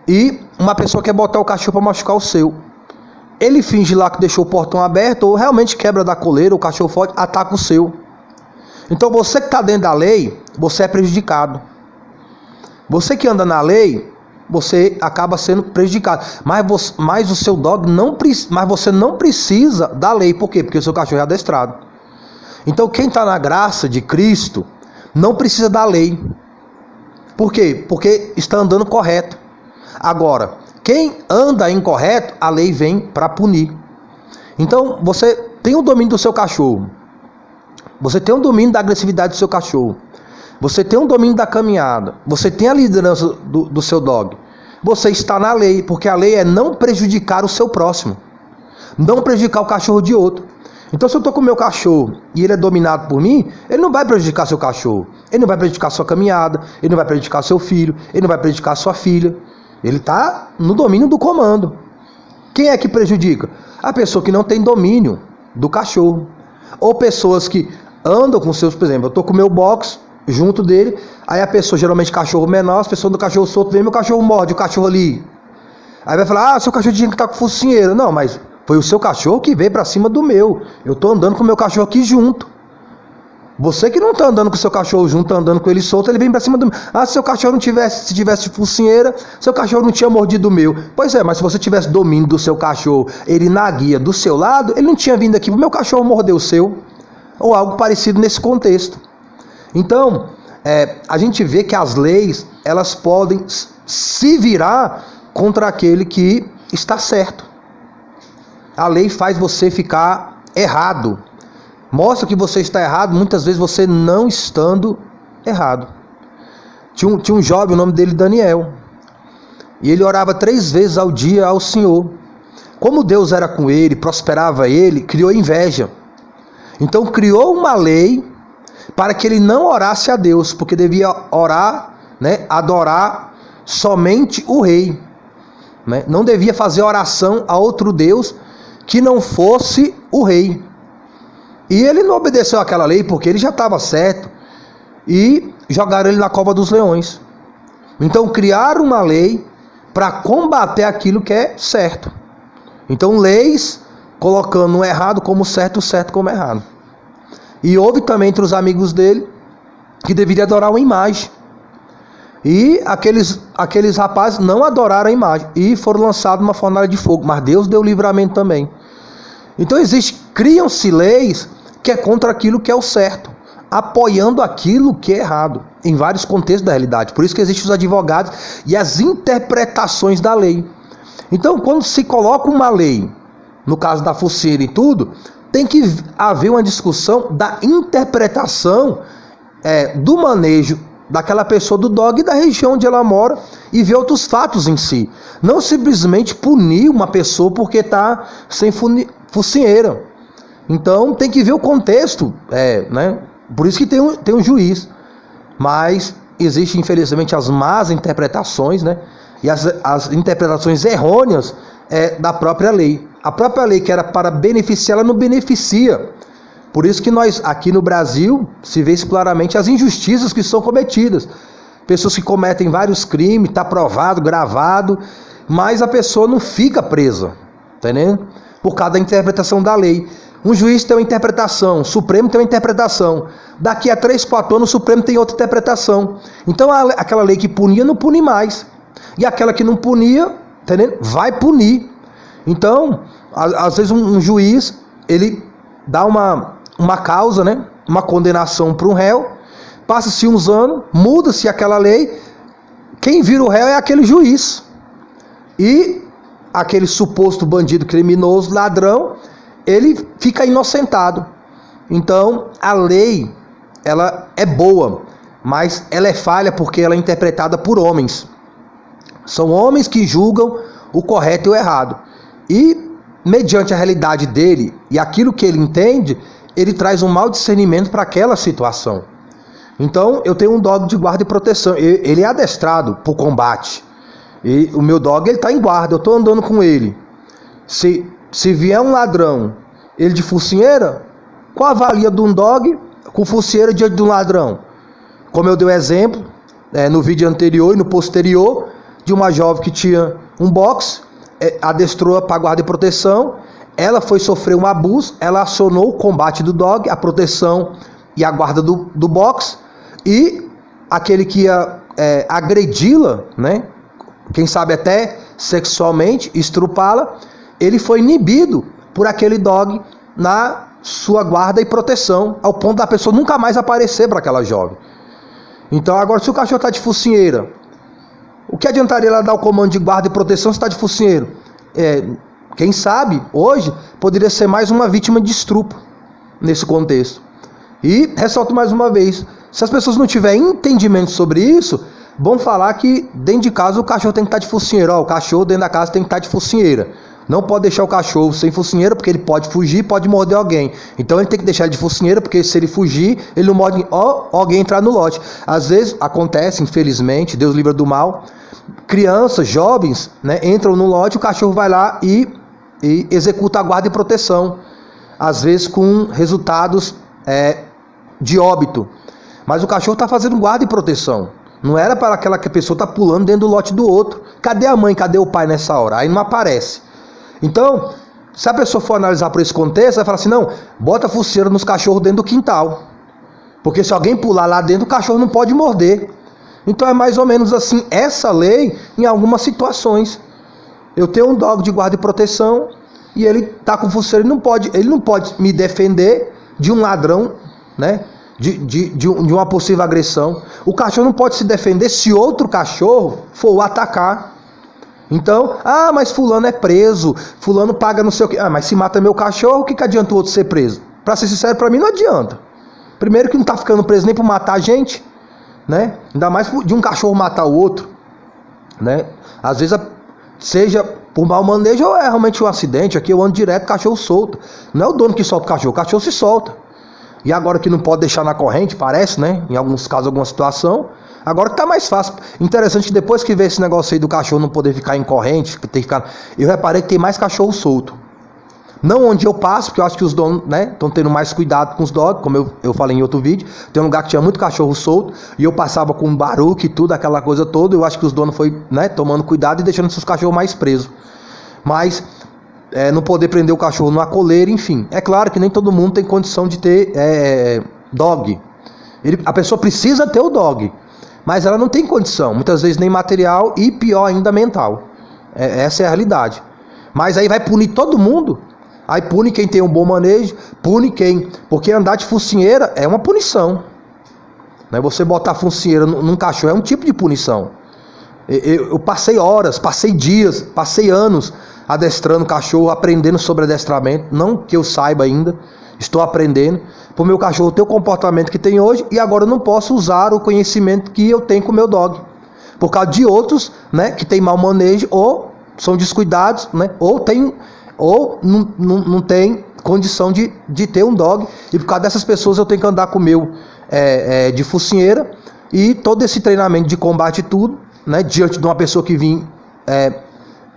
E uma pessoa quer botar o cachorro para machucar o seu. Ele finge lá que deixou o portão aberto, ou realmente quebra da coleira, o cachorro forte, ataca o seu. Então você que está dentro da lei, você é prejudicado. Você que anda na lei, você acaba sendo prejudicado. Mas o seu dog mas você não precisa da lei. Por quê? Porque o seu cachorro é adestrado. Então quem está na graça de Cristo não precisa da lei. Por quê? Porque está andando correto. Agora, quem anda incorreto, a lei vem para punir. Então você tem o domínio do seu cachorro. Você tem o domínio da agressividade do seu cachorro. Você tem o domínio da caminhada. Você tem a liderança do seu dog. Você está na lei, porque a lei é não prejudicar o seu próximo. Não prejudicar o cachorro de outro. Então se eu estou com o meu cachorro e ele é dominado por mim, ele não vai prejudicar seu cachorro. Ele não vai prejudicar sua caminhada. Ele não vai prejudicar seu filho. Ele não vai prejudicar sua filha. Ele está no domínio do comando. Quem é que prejudica? A pessoa que não tem domínio do cachorro. Ou pessoas que andam com seus, por exemplo, eu estou com o meu box junto dele, aí a pessoa, geralmente cachorro menor, as pessoas do cachorro solto, vem, meu cachorro morde, o cachorro ali. Aí vai falar, seu cachorro tinha que estar com focinheira. Não, mas foi o seu cachorro que veio para cima do meu. Eu estou andando com o meu cachorro aqui junto. Você que não está andando com o seu cachorro junto, está andando com ele solto, ele vem para cima do meu. Se seu cachorro não se tivesse focinheira, seu cachorro não tinha mordido o meu. Pois é, mas se você tivesse domínio do seu cachorro, ele na guia do seu lado, ele não tinha vindo aqui, o meu cachorro mordeu o seu. Ou algo parecido nesse contexto. Então, a gente vê que as leis, elas podem se virar contra aquele que está certo. A lei faz você ficar errado. Mostra que você está errado, muitas vezes você não estando errado. Tinha um jovem, o nome dele Daniel. E ele orava 3 vezes ao dia ao Senhor. Como Deus era com ele, prosperava ele, criou inveja. Então criou uma lei para que ele não orasse a Deus, porque devia orar, adorar somente o rei. Não devia fazer oração a outro Deus que não fosse o rei. E ele não obedeceu àquela lei porque ele já estava certo e jogaram ele na cova dos leões. Então criaram uma lei para combater aquilo que é certo. Então leis colocando o errado como certo, o certo como errado. E houve também entre os amigos dele que deveria adorar uma imagem. E aqueles rapazes não adoraram a imagem e foram lançados numa fornalha de fogo. Mas Deus deu livramento também. Então criam-se leis que é contra aquilo que é o certo, apoiando aquilo que é errado, em vários contextos da realidade. Por isso que existem os advogados e as interpretações da lei. Então, quando se coloca uma lei, no caso da focinheira e tudo, tem que haver uma discussão da interpretação do manejo daquela pessoa, do dog, da região onde ela mora, e ver outros fatos em si. Não simplesmente punir uma pessoa porque está sem focinheira. Então tem que ver o contexto, né? Por isso que tem um juiz. Mas existem, infelizmente, as más interpretações, né? E as interpretações errôneas da própria lei. A própria lei, que era para beneficiar, ela não beneficia. Por isso que nós, aqui no Brasil, se vê claramente as injustiças que são cometidas. Pessoas que cometem vários crimes, está provado, gravado, mas a pessoa não fica presa, entendeu? Por causa da interpretação da lei. Um juiz tem uma interpretação, o Supremo tem uma interpretação. Daqui a 3, 4 anos o Supremo tem outra interpretação. Então aquela lei que punia não pune mais. E aquela que não punia, entendeu? Vai punir. Então, às vezes um juiz, ele dá uma causa, né? Uma condenação para um réu, passa-se uns anos, muda-se aquela lei, quem vira o réu é aquele juiz. E aquele suposto bandido criminoso, ladrão, ele fica inocentado. Então, a lei, ela é boa, mas ela é falha porque ela é interpretada por homens. São homens que julgam o correto e o errado. E, mediante a realidade dele e aquilo que ele entende, ele traz um mau discernimento para aquela situação. Então, eu tenho um dog de guarda e proteção. Ele é adestrado para o combate. E o meu dog, ele está em guarda, eu estou andando com ele. Se vier um ladrão, ele de focinheira, qual a valia de um dog com focinheira diante de um ladrão? Como eu dei o exemplo no vídeo anterior e no posterior, de uma jovem que tinha um box, adestrou para guarda e proteção, ela foi sofrer um abuso, ela acionou o combate do dog, a proteção e a guarda do box, e aquele que ia agredi-la, né? Quem sabe até sexualmente, estrupá-la, ele foi inibido por aquele dog na sua guarda e proteção, ao ponto da pessoa nunca mais aparecer para aquela jovem. Então agora, se o cachorro está de focinheira, o que adiantaria ela dar o comando de guarda e proteção se está de focinheiro? Quem sabe, hoje, poderia ser mais uma vítima de estupro nesse contexto. E, ressalto mais uma vez, se as pessoas não tiverem entendimento sobre isso, vão falar que dentro de casa o cachorro tem que estar de focinheira. O cachorro dentro da casa tem que estar de focinheira. Não pode deixar o cachorro sem focinheira, porque ele pode fugir, pode morder alguém. Então ele tem que deixar ele de focinheira, porque se ele fugir, ele não morde alguém entrar no lote. Às vezes acontece, infelizmente, Deus livra do mal, crianças, jovens, né, entram no lote, o cachorro vai lá e executa a guarda e proteção. Às vezes com resultados de óbito. Mas o cachorro está fazendo guarda e proteção. Não era para aquela que a pessoa está pulando dentro do lote do outro. Cadê a mãe, cadê o pai nessa hora? Aí não aparece. Então, se a pessoa for analisar por esse contexto, vai falar assim, não, bota a focinheira nos cachorros dentro do quintal. Porque se alguém pular lá dentro, o cachorro não pode morder. Então é mais ou menos assim, essa lei em algumas situações. Eu tenho um dog de guarda e proteção e ele está com focinheira, ele não pode me defender de um ladrão, né? De uma possível agressão. O cachorro não pode se defender se outro cachorro for o atacar. Então, mas fulano é preso, fulano paga não sei o quê. Mas se mata meu cachorro, o que adianta o outro ser preso? Para ser sincero, para mim não adianta. Primeiro que não está ficando preso nem para matar a gente, né? Ainda mais de um cachorro matar o outro, né? Às vezes, seja por mau manejo ou é realmente um acidente. Aqui eu ando direto, cachorro solto. Não é o dono que solta o cachorro se solta. E agora que não pode deixar na corrente, parece, né? Em alguns casos, alguma situação. Agora que tá mais fácil. Interessante que depois que vê esse negócio aí do cachorro não poder ficar em corrente, tem que ficar... Eu reparei que tem mais cachorro solto. Não onde eu passo, porque eu acho que os donos, né, estão tendo mais cuidado com os dogs, como eu falei em outro vídeo. Tem um lugar que tinha muito cachorro solto, e eu passava com barulho e tudo, aquela coisa toda. Eu acho que os donos foi, né, tomando cuidado e deixando seus cachorros mais presos. Mas... não poder prender o cachorro numa coleira, enfim. É claro que nem todo mundo tem condição de ter dog. A pessoa precisa ter o dog, mas ela não tem condição, muitas vezes nem material e pior ainda mental. Essa é a realidade. Mas aí vai punir todo mundo. Aí pune quem tem um bom manejo, pune quem... Porque andar de focinheira é uma punição, né? Você botar focinheira num cachorro é um tipo de punição. Eu passei horas, passei dias, passei anos adestrando cachorro, aprendendo sobre adestramento. Não que eu saiba ainda, estou aprendendo. Para o meu cachorro ter o comportamento que tem hoje, e agora eu não posso usar o conhecimento que eu tenho com o meu dog. Por causa de outros, né, que tem mau manejo, ou são descuidados, né, ou não tem condição de ter um dog. E por causa dessas pessoas eu tenho que andar com o meu de focinheira, e todo esse treinamento de combate e tudo, né, diante de uma pessoa que vim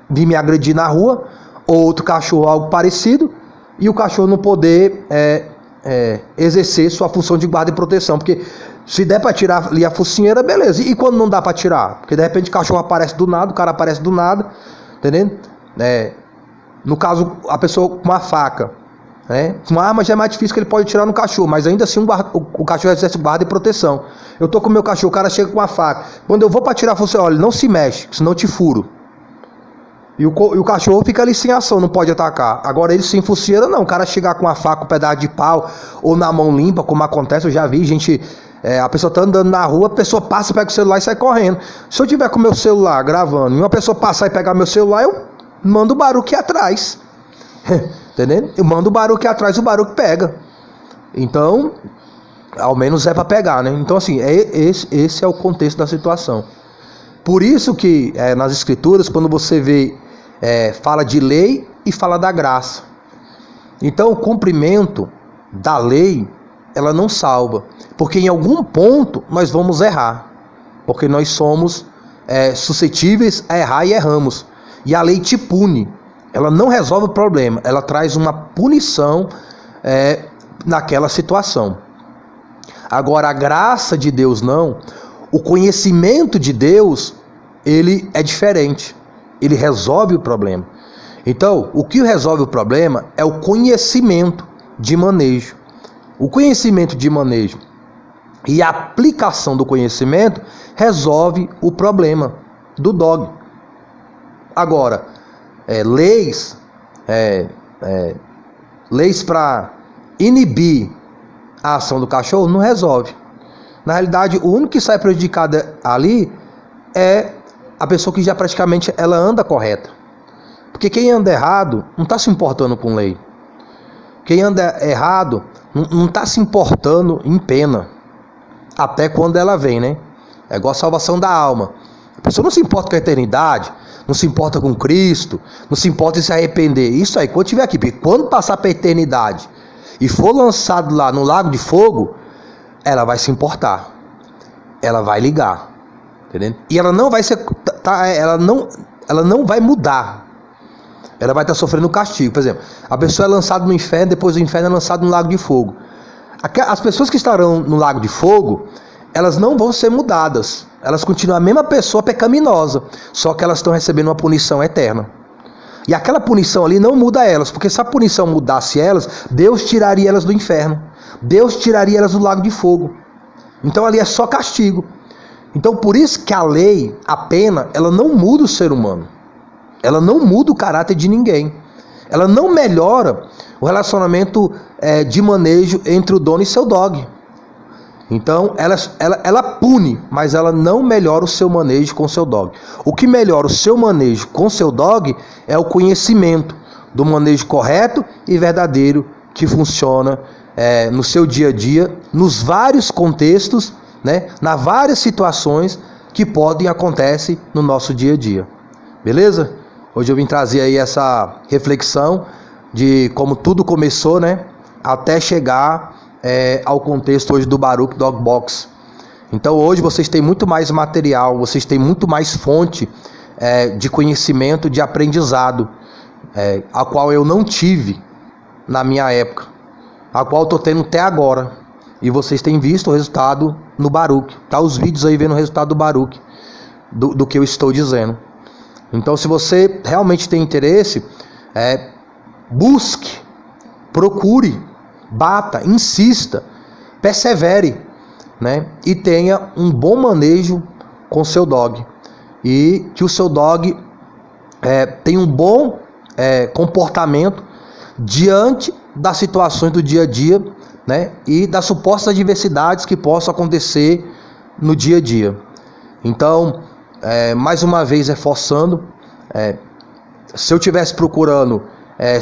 me agredir na rua, ou outro cachorro, algo parecido, e o cachorro não poder exercer sua função de guarda e proteção. Porque se der para tirar ali a focinheira, beleza. E quando não dá para tirar? Porque de repente o cachorro aparece do nada, o cara aparece do nada, entendendo? No caso, a pessoa com uma faca, com uma arma já é mais difícil, que ele pode tirar no cachorro, mas ainda assim o cachorro exerce guarda e proteção. Eu tô com o meu cachorro, o cara chega com uma faca. Quando eu vou para tirar a focinheira, olha, não se mexe, senão eu te furo. E o cachorro fica ali sem ação, não pode atacar. Agora ele sem focinheira não, o cara chegar com uma faca, um pedaço de pau, ou na mão limpa, como acontece, eu já vi gente, a pessoa tá andando na rua, a pessoa passa, pega o celular e sai correndo. Se eu tiver com o meu celular gravando, e uma pessoa passar e pegar meu celular, eu mando o Baruque atrás. Entendeu? Eu mando o Baruque atrás, o Baruque pega. Então, ao menos é para pegar, né? Então assim, esse é o contexto da situação. Por isso que nas escrituras, quando você vê, fala de lei e fala da graça. Então o cumprimento da lei, ela não salva, porque em algum ponto nós vamos errar, porque nós somos suscetíveis a errar e erramos. E a lei te pune, ela não resolve o problema, ela traz uma punição naquela situação. Agora a graça de Deus não. O conhecimento de Deus, ele é diferente. Ele resolve o problema. Então, o que resolve o problema é o conhecimento de manejo. O conhecimento de manejo e a aplicação do conhecimento resolve o problema do dog. Agora, leis para inibir a ação do cachorro não resolve. Na realidade, o único que sai prejudicado ali é a pessoa que já praticamente ela anda correta. Porque quem anda errado não está se importando com lei. Quem anda errado não está se importando em pena. Até quando ela vem, né? É igual a salvação da alma. A pessoa não se importa com a eternidade, não se importa com Cristo, não se importa em se arrepender. Isso aí, quando estiver aqui, porque quando passar para a eternidade e for lançado lá no lago de fogo, ela vai se importar, ela vai ligar, entendeu? E ela não vai ser, ela não vai mudar, ela vai estar sofrendo castigo. Por exemplo, a pessoa é lançada no inferno, depois do inferno é lançada no lago de fogo. As pessoas que estarão no lago de fogo, elas não vão ser mudadas, elas continuam a mesma pessoa pecaminosa, só que elas estão recebendo uma punição eterna. E aquela punição ali não muda elas, porque se a punição mudasse elas, Deus tiraria elas do inferno. Deus tiraria elas do lago de fogo. Então ali é só castigo. Então por isso que a lei, a pena, ela não muda o ser humano. Ela não muda o caráter de ninguém. Ela não melhora o relacionamento de manejo entre o dono e seu dog. Então ela pune, mas ela não melhora o seu manejo com o seu dog. O que melhora o seu manejo com o seu dog é o conhecimento do manejo correto e verdadeiro que funciona no seu dia a dia, nos vários contextos, né, nas várias situações que podem acontecer no nosso dia a dia. Beleza? Hoje eu vim trazer aí essa reflexão de como tudo começou, né, até chegar ao contexto hoje do Baruque Dog Box. Então hoje vocês têm muito mais material, vocês têm muito mais fonte de conhecimento, de aprendizado, a qual eu não tive na minha época, a qual estou tendo até agora. E vocês têm visto o resultado no Baruque. Tá os vídeos aí vendo o resultado do Baruque, do que eu estou dizendo. Então se você realmente tem interesse, busque, procure, bata, insista, persevere, né? E tenha um bom manejo com seu dog. E que o seu dog tenha um bom comportamento diante das situações do dia a dia, né? E das supostas adversidades que possam acontecer no dia a dia. Então, mais uma vez reforçando, se eu estivesse procurando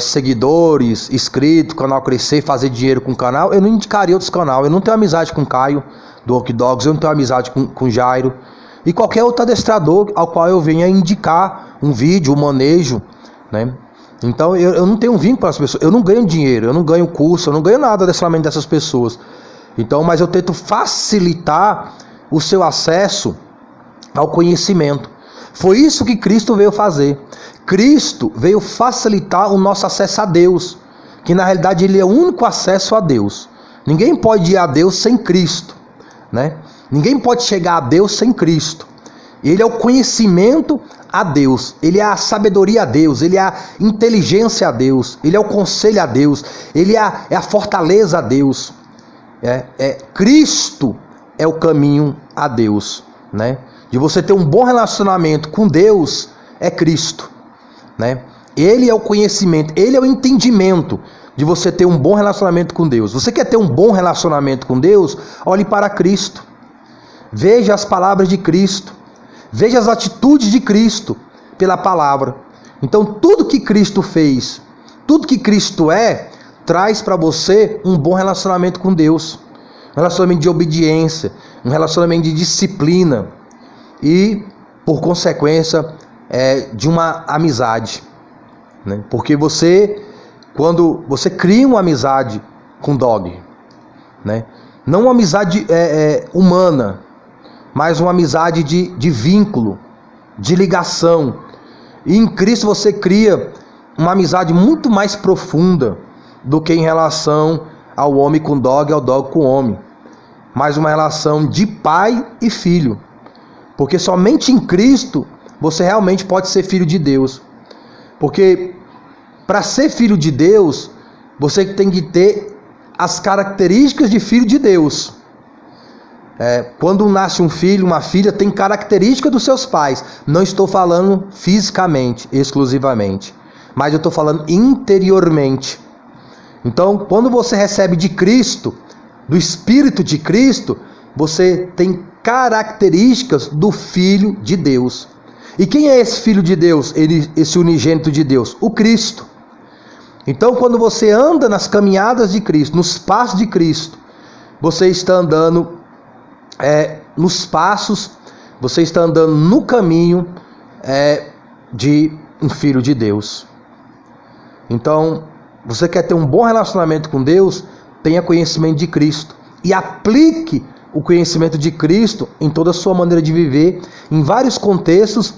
seguidores, inscritos, canal crescer, fazer dinheiro com o canal, eu não indicaria outros canais. Eu não tenho amizade com o Caio do Ok Dogs, eu não tenho amizade com o Jairo e qualquer outro adestrador ao qual eu venha indicar um vídeo, um manejo, né? Então eu não tenho um vínculo com as pessoas, eu não ganho dinheiro, eu não ganho curso, eu não ganho nada adestramento dessas pessoas. Então, mas eu tento facilitar o seu acesso ao conhecimento. Foi isso que Cristo veio fazer. Cristo veio facilitar o nosso acesso a Deus, que na realidade ele é o único acesso a Deus. Ninguém pode ir a Deus sem Cristo, né? Ninguém pode chegar a Deus sem Cristo. Ele é o conhecimento a Deus, ele é a sabedoria a Deus, ele é a inteligência a Deus, ele é o conselho a Deus, ele é a fortaleza a Deus. Cristo é o caminho a Deus, né? De você ter um bom relacionamento com Deus é Cristo, né? Ele é o conhecimento, ele é o entendimento de você ter um bom relacionamento com Deus. Você quer ter um bom relacionamento com Deus? Olhe para Cristo. Veja as palavras de Cristo. Veja as atitudes de Cristo pela palavra. Então tudo que Cristo fez, tudo que Cristo traz para você um bom relacionamento com Deus. Um relacionamento de obediência, um relacionamento de disciplina e, por consequência, de uma amizade, né? Porque quando você cria uma amizade com Dog, né? Não uma amizade humana, mas uma amizade de vínculo, de ligação. E em Cristo você cria uma amizade muito mais profunda do que em relação ao homem com Dog e ao Dog com o homem, mas uma relação de pai e filho. Porque somente em Cristo você realmente pode ser filho de Deus. Porque para ser filho de Deus, você tem que ter as características de filho de Deus. Quando nasce um filho, uma filha, tem característica dos seus pais. Não estou falando fisicamente, exclusivamente, mas eu estou falando interiormente. Então, quando você recebe de Cristo, do Espírito de Cristo, você tem características do Filho de Deus. E quem é esse Filho de Deus? Esse unigênito de Deus? O Cristo. Então, quando você anda nas caminhadas de Cristo, nos passos de Cristo, você está andando nos passos, você está andando no caminho de um Filho de Deus. Então, você quer ter um bom relacionamento com Deus? Tenha conhecimento de Cristo e aplique o conhecimento de Cristo em toda a sua maneira de viver, em vários contextos,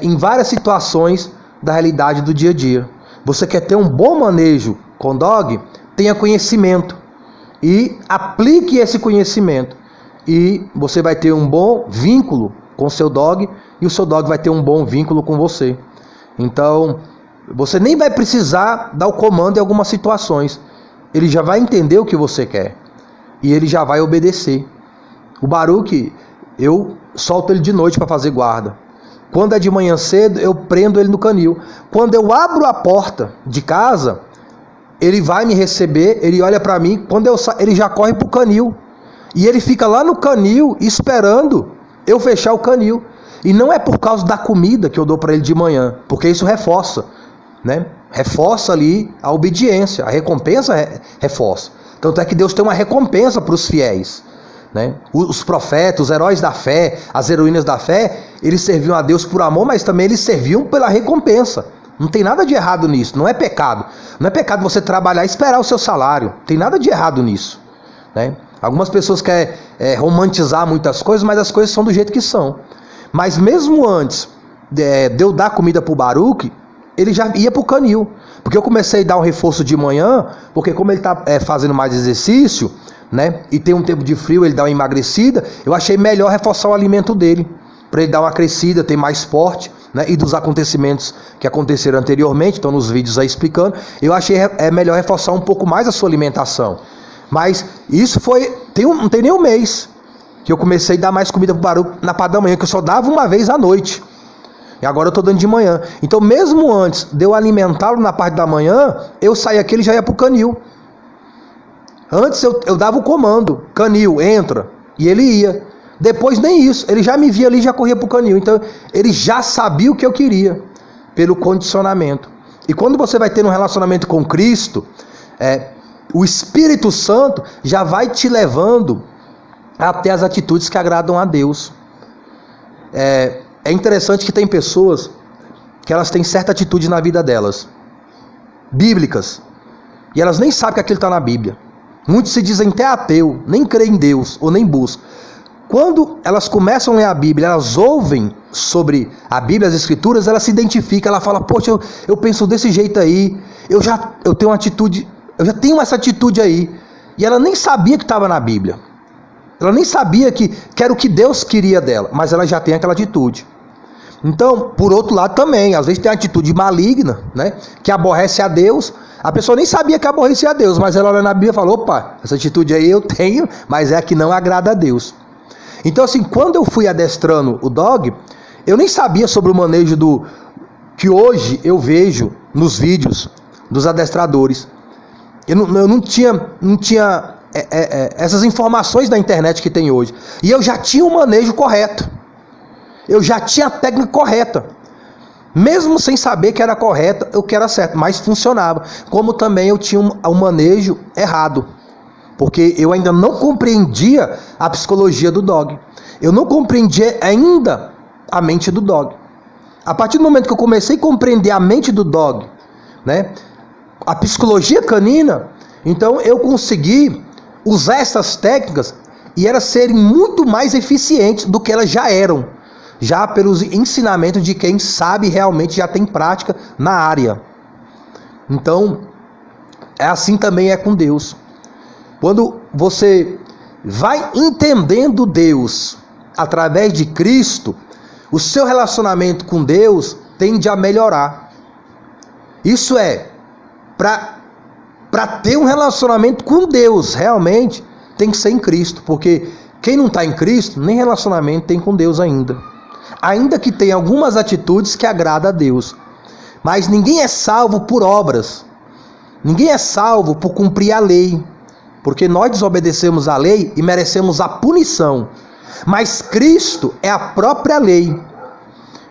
em várias situações da realidade do dia a dia. Você quer ter um bom manejo com Dog? Tenha conhecimento e aplique esse conhecimento, e você vai ter um bom vínculo com o seu Dog, e o seu Dog vai ter um bom vínculo com você. Então, você nem vai precisar dar o comando em algumas situações. Ele já vai entender o que você quer e ele já vai obedecer. O Baruque, eu solto ele de noite para fazer guarda. Quando é de manhã cedo, eu prendo ele no canil. Quando eu abro a porta de casa, ele vai me receber, ele olha para mim. Quando eu saio, ele já corre pro canil. E ele fica lá no canil esperando eu fechar o canil. E não é por causa da comida que eu dou para ele de manhã, porque isso reforça, né? Reforça ali a obediência, a recompensa reforça. Tanto é que Deus tem uma recompensa para os fiéis, né? Os profetas, os heróis da fé, as heroínas da fé, eles serviam a Deus por amor, mas também eles serviam pela recompensa. Não tem nada de errado nisso, não é pecado. Não é pecado você trabalhar e esperar o seu salário. Não tem nada de errado nisso, né? Algumas pessoas querem romantizar muitas coisas, mas as coisas são do jeito que são. Mas mesmo antes de eu dar comida para o Baruque, ele já ia para o canil. Porque eu comecei a dar um reforço de manhã, porque como ele está fazendo mais exercício, né, e tem um tempo de frio, ele dá uma emagrecida, eu achei melhor reforçar o alimento dele, para ele dar uma crescida, ter mais porte, né, e dos acontecimentos que aconteceram anteriormente, estão nos vídeos aí explicando, eu achei melhor reforçar um pouco mais a sua alimentação. Mas isso não tem nem um mês que eu comecei a dar mais comida pro Baruque na parte da manhã, que eu só dava uma vez à noite. E agora eu estou dando de manhã. Então mesmo antes de eu alimentá-lo na parte da manhã, eu saía aqui, ele já ia pro canil. Antes eu dava o comando, canil, entra, e ele ia. Depois nem isso, ele já me via ali e já corria pro canil. Então ele já sabia o que eu queria, pelo condicionamento. E quando você vai ter um relacionamento com Cristo, o Espírito Santo já vai te levando até as atitudes que agradam a Deus. É interessante que tem pessoas que elas têm certa atitude na vida delas, bíblicas, e elas nem sabem que aquilo está na Bíblia. Muitos se dizem até ateu, nem creem em Deus, ou nem buscam. Quando elas começam a ler a Bíblia, elas ouvem sobre a Bíblia, as Escrituras, elas se identificam, ela fala, poxa, eu penso desse jeito aí, eu tenho uma atitude, eu já tenho essa atitude aí, e ela nem sabia que estava na Bíblia. Ela nem sabia que era o que Deus queria dela, mas ela já tem aquela atitude. Então, por outro lado também, às vezes tem uma atitude maligna, né, que aborrece a Deus. A pessoa nem sabia que aborrecia a Deus, mas ela olha na Bíblia e fala, opa, essa atitude aí eu tenho, mas é a que não agrada a Deus. Então assim, quando eu fui adestrando o dog, eu nem sabia sobre o manejo que hoje eu vejo nos vídeos dos adestradores. Eu não tinha essas informações da internet que tem hoje. E eu já tinha o manejo correto. Eu já tinha a técnica correta. Mesmo sem saber que era correta, eu que era certo, mas funcionava. Como também eu tinha um manejo errado, porque eu ainda não compreendia a psicologia do dog. Eu não compreendia ainda a mente do dog. A partir do momento que eu comecei a compreender a mente do dog, né, a psicologia canina, então eu consegui usar essas técnicas e elas serem muito mais eficientes do que elas já eram, já pelos ensinamentos de quem sabe realmente, já tem prática na área. Então, assim também é com Deus. Quando você vai entendendo Deus através de Cristo, o seu relacionamento com Deus tende a melhorar. Isso para ter um relacionamento com Deus, realmente, tem que ser em Cristo. Porque quem não está em Cristo, nem relacionamento tem com Deus ainda. Ainda que tenha algumas atitudes que agradam a Deus. Mas ninguém é salvo por obras. Ninguém é salvo por cumprir a lei. Porque nós desobedecemos a lei e merecemos a punição. Mas Cristo é a própria lei.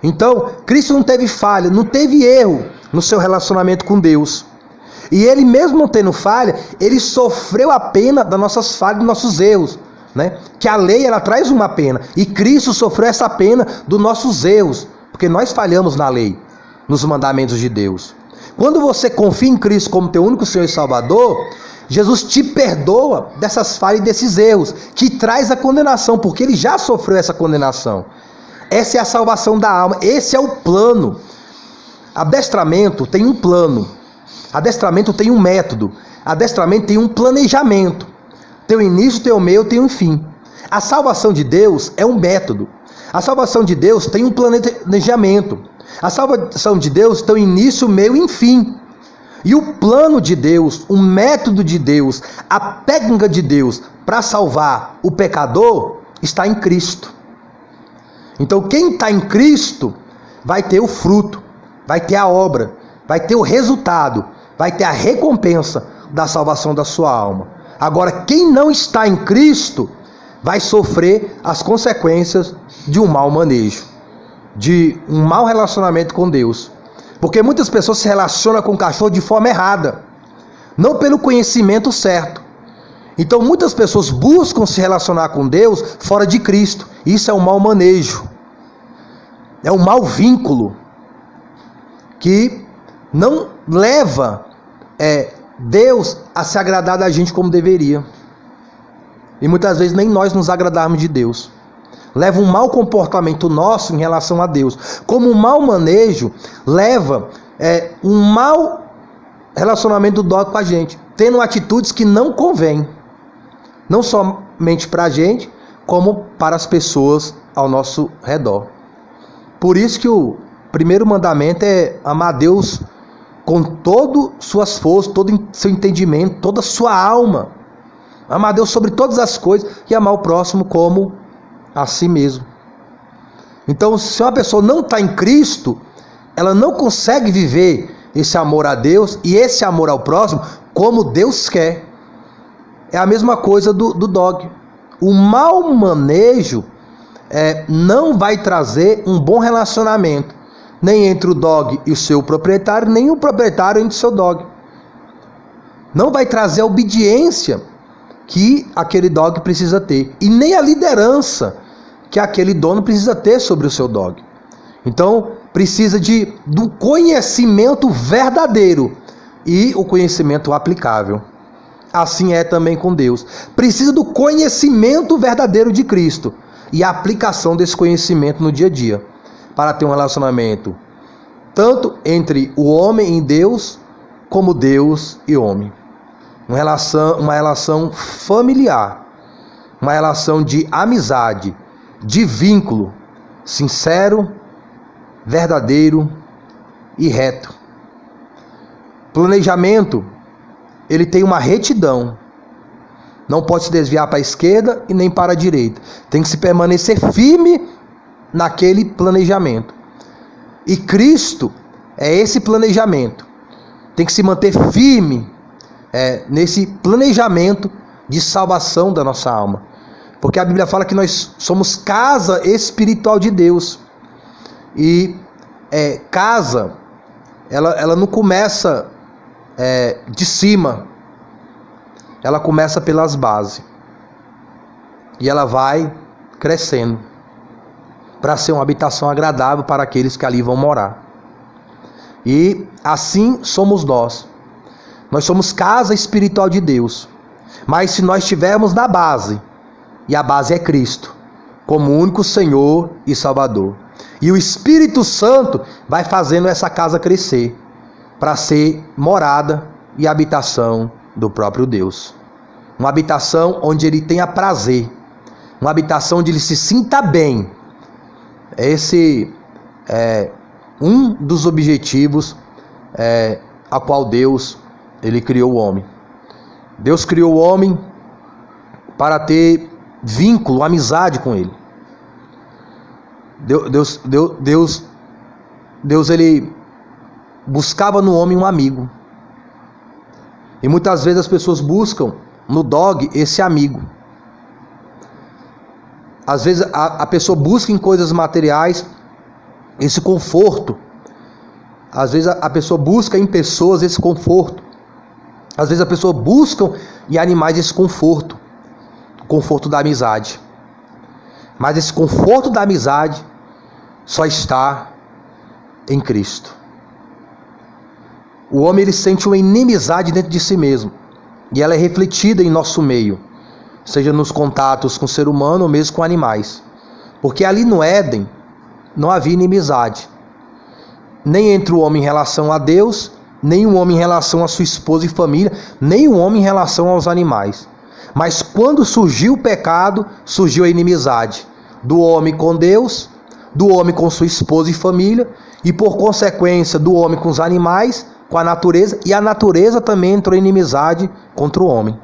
Então, Cristo não teve falha, não teve erro no seu relacionamento com Deus. E ele mesmo não tendo falha, ele sofreu a pena das nossas falhas, dos nossos erros, né? Que a lei, ela traz uma pena, e Cristo sofreu essa pena dos nossos erros, porque nós falhamos na lei, nos mandamentos de Deus. Quando você confia em Cristo como teu único Senhor e Salvador, Jesus te perdoa dessas falhas e desses erros, que traz a condenação, porque ele já sofreu essa condenação. Essa é a salvação da alma, esse é o plano. Adestramento tem um plano, adestramento tem um método, adestramento tem um planejamento. Tem o início, tem o meio, tem o fim. A salvação de Deus é um método. A salvação de Deus tem um planejamento. A salvação de Deus tem o início, meio e fim. E o plano de Deus, o método de Deus, a técnica de Deus para salvar o pecador está em Cristo. Então quem está em Cristo vai ter o fruto, vai ter a obra, vai ter o resultado, vai ter a recompensa da salvação da sua alma. Agora, quem não está em Cristo vai sofrer as consequências de um mau manejo, de um mau relacionamento com Deus. Porque muitas pessoas se relacionam com o cachorro de forma errada, não pelo conhecimento certo. Então muitas pessoas buscam se relacionar com Deus fora de Cristo. Isso é um mau manejo, é um mau vínculo, que não leva Deus a se agradar da gente como deveria. E muitas vezes nem nós nos agradarmos de Deus. Leva um mau comportamento nosso em relação a Deus. Como um mau manejo leva um mau relacionamento do dog com a gente, tendo atitudes que não convêm, não somente para a gente, como para as pessoas ao nosso redor. Por isso que o primeiro mandamento é amar a Deus com todas suas forças, todo seu entendimento, toda a sua alma. Amar a Deus sobre todas as coisas e amar o próximo como a si mesmo. Então, se uma pessoa não está em Cristo, ela não consegue viver esse amor a Deus e esse amor ao próximo como Deus quer. É a mesma coisa do dog. O mau manejo não vai trazer um bom relacionamento, nem entre o dog e o seu proprietário, nem o proprietário entre o seu dog. Não vai trazer a obediência que aquele dog precisa ter, e nem a liderança que aquele dono precisa ter sobre o seu dog. Então, precisa do conhecimento verdadeiro e o conhecimento aplicável. Assim é também com Deus. Precisa do conhecimento verdadeiro de Cristo e a aplicação desse conhecimento no dia a dia, para ter um relacionamento tanto entre o homem e Deus, como Deus e homem. Uma relação familiar, uma relação de amizade, de vínculo, sincero, verdadeiro e reto. Planejamento, ele tem uma retidão. Não pode se desviar para a esquerda e nem para a direita. Tem que se permanecer firme naquele planejamento. E Cristo é esse planejamento. Tem que se manter firme nesse planejamento de salvação da nossa alma. Porque a Bíblia fala que nós somos casa espiritual de Deus. E casa, ela não começa de cima. Ela começa pelas bases. E ela vai crescendo para ser uma habitação agradável para aqueles que ali vão morar. E assim somos nós. Nós somos casa espiritual de Deus. Mas se nós estivermos na base, e a base é Cristo, como único Senhor e Salvador, e o Espírito Santo vai fazendo essa casa crescer, para ser morada e habitação do próprio Deus. Uma habitação onde ele tenha prazer, uma habitação onde ele se sinta bem. Esse é um dos objetivos a qual Deus ele criou o homem. Deus criou o homem para ter vínculo, amizade com ele. Deus ele buscava no homem um amigo. E muitas vezes as pessoas buscam no dog esse amigo. Às vezes a pessoa busca em coisas materiais esse conforto. Às vezes a pessoa busca em pessoas esse conforto. Às vezes a pessoa busca em animais esse conforto. O conforto da amizade. Mas esse conforto da amizade só está em Cristo. O homem ele sente uma inimizade dentro de si mesmo. E ela é refletida em nosso meio. Seja nos contatos com o ser humano ou mesmo com animais. Porque ali no Éden não havia inimizade. Nem entre o homem em relação a Deus, nem o homem em relação a sua esposa e família, nem o homem em relação aos animais. Mas quando surgiu o pecado, surgiu a inimizade do homem com Deus, do homem com sua esposa e família, e por consequência do homem com os animais, com a natureza, e a natureza também entrou em inimizade contra o homem.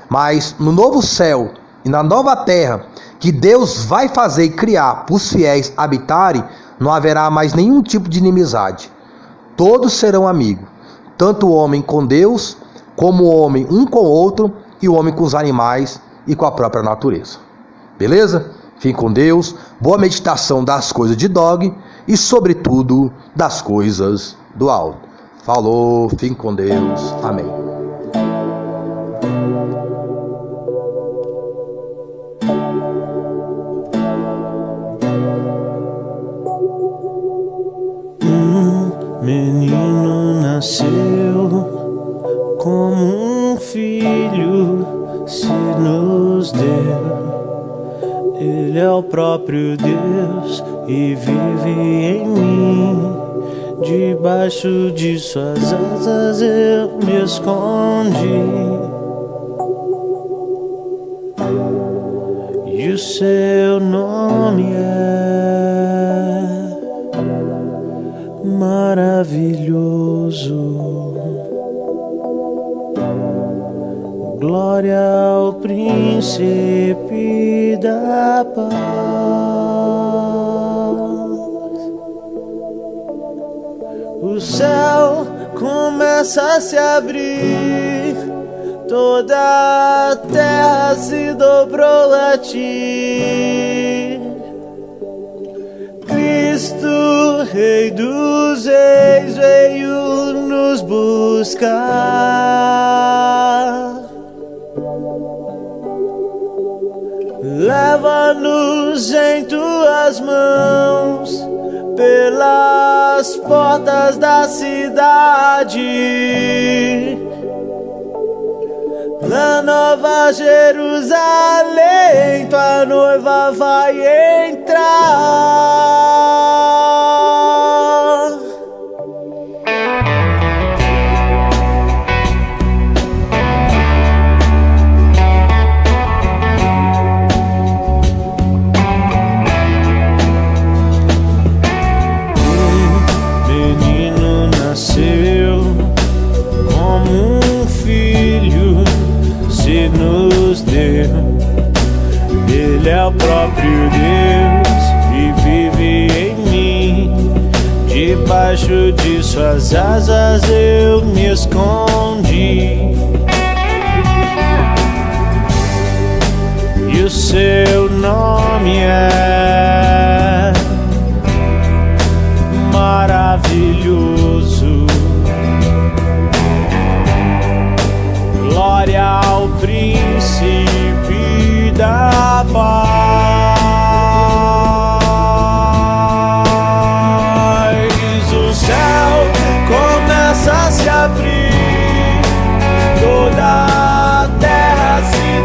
Mas no novo céu e na nova terra, que Deus vai fazer e criar para os fiéis habitarem, não haverá mais nenhum tipo de inimizade. Todos serão amigos, tanto o homem com Deus, como o homem um com o outro, e o homem com os animais e com a própria natureza. Beleza? Fique com Deus, boa meditação das coisas de dog e, sobretudo, das coisas do alto. Falou, fique com Deus. Amém. Menino nasceu, como um filho se nos deu. Ele é o próprio Deus e vive em mim. Debaixo de suas asas eu me escondi. E o seu nome é maravilhoso. Glória ao príncipe da paz. O céu começa a se abrir, toda a terra se dobrou a ti. Cristo, Rei dos Reis, veio nos buscar. Leva-nos em tuas mãos pelas portas da cidade, na Nova Jerusalém, tua noiva vai entrar. Menino nasceu como um filho, se nos deu. Ele é o próprio Deus e vive em mim. Debaixo de suas asas eu me escondi, e o seu nome é maravilhoso. Glória ao príncipe da paz. O céu começa a se abrir, toda a terra se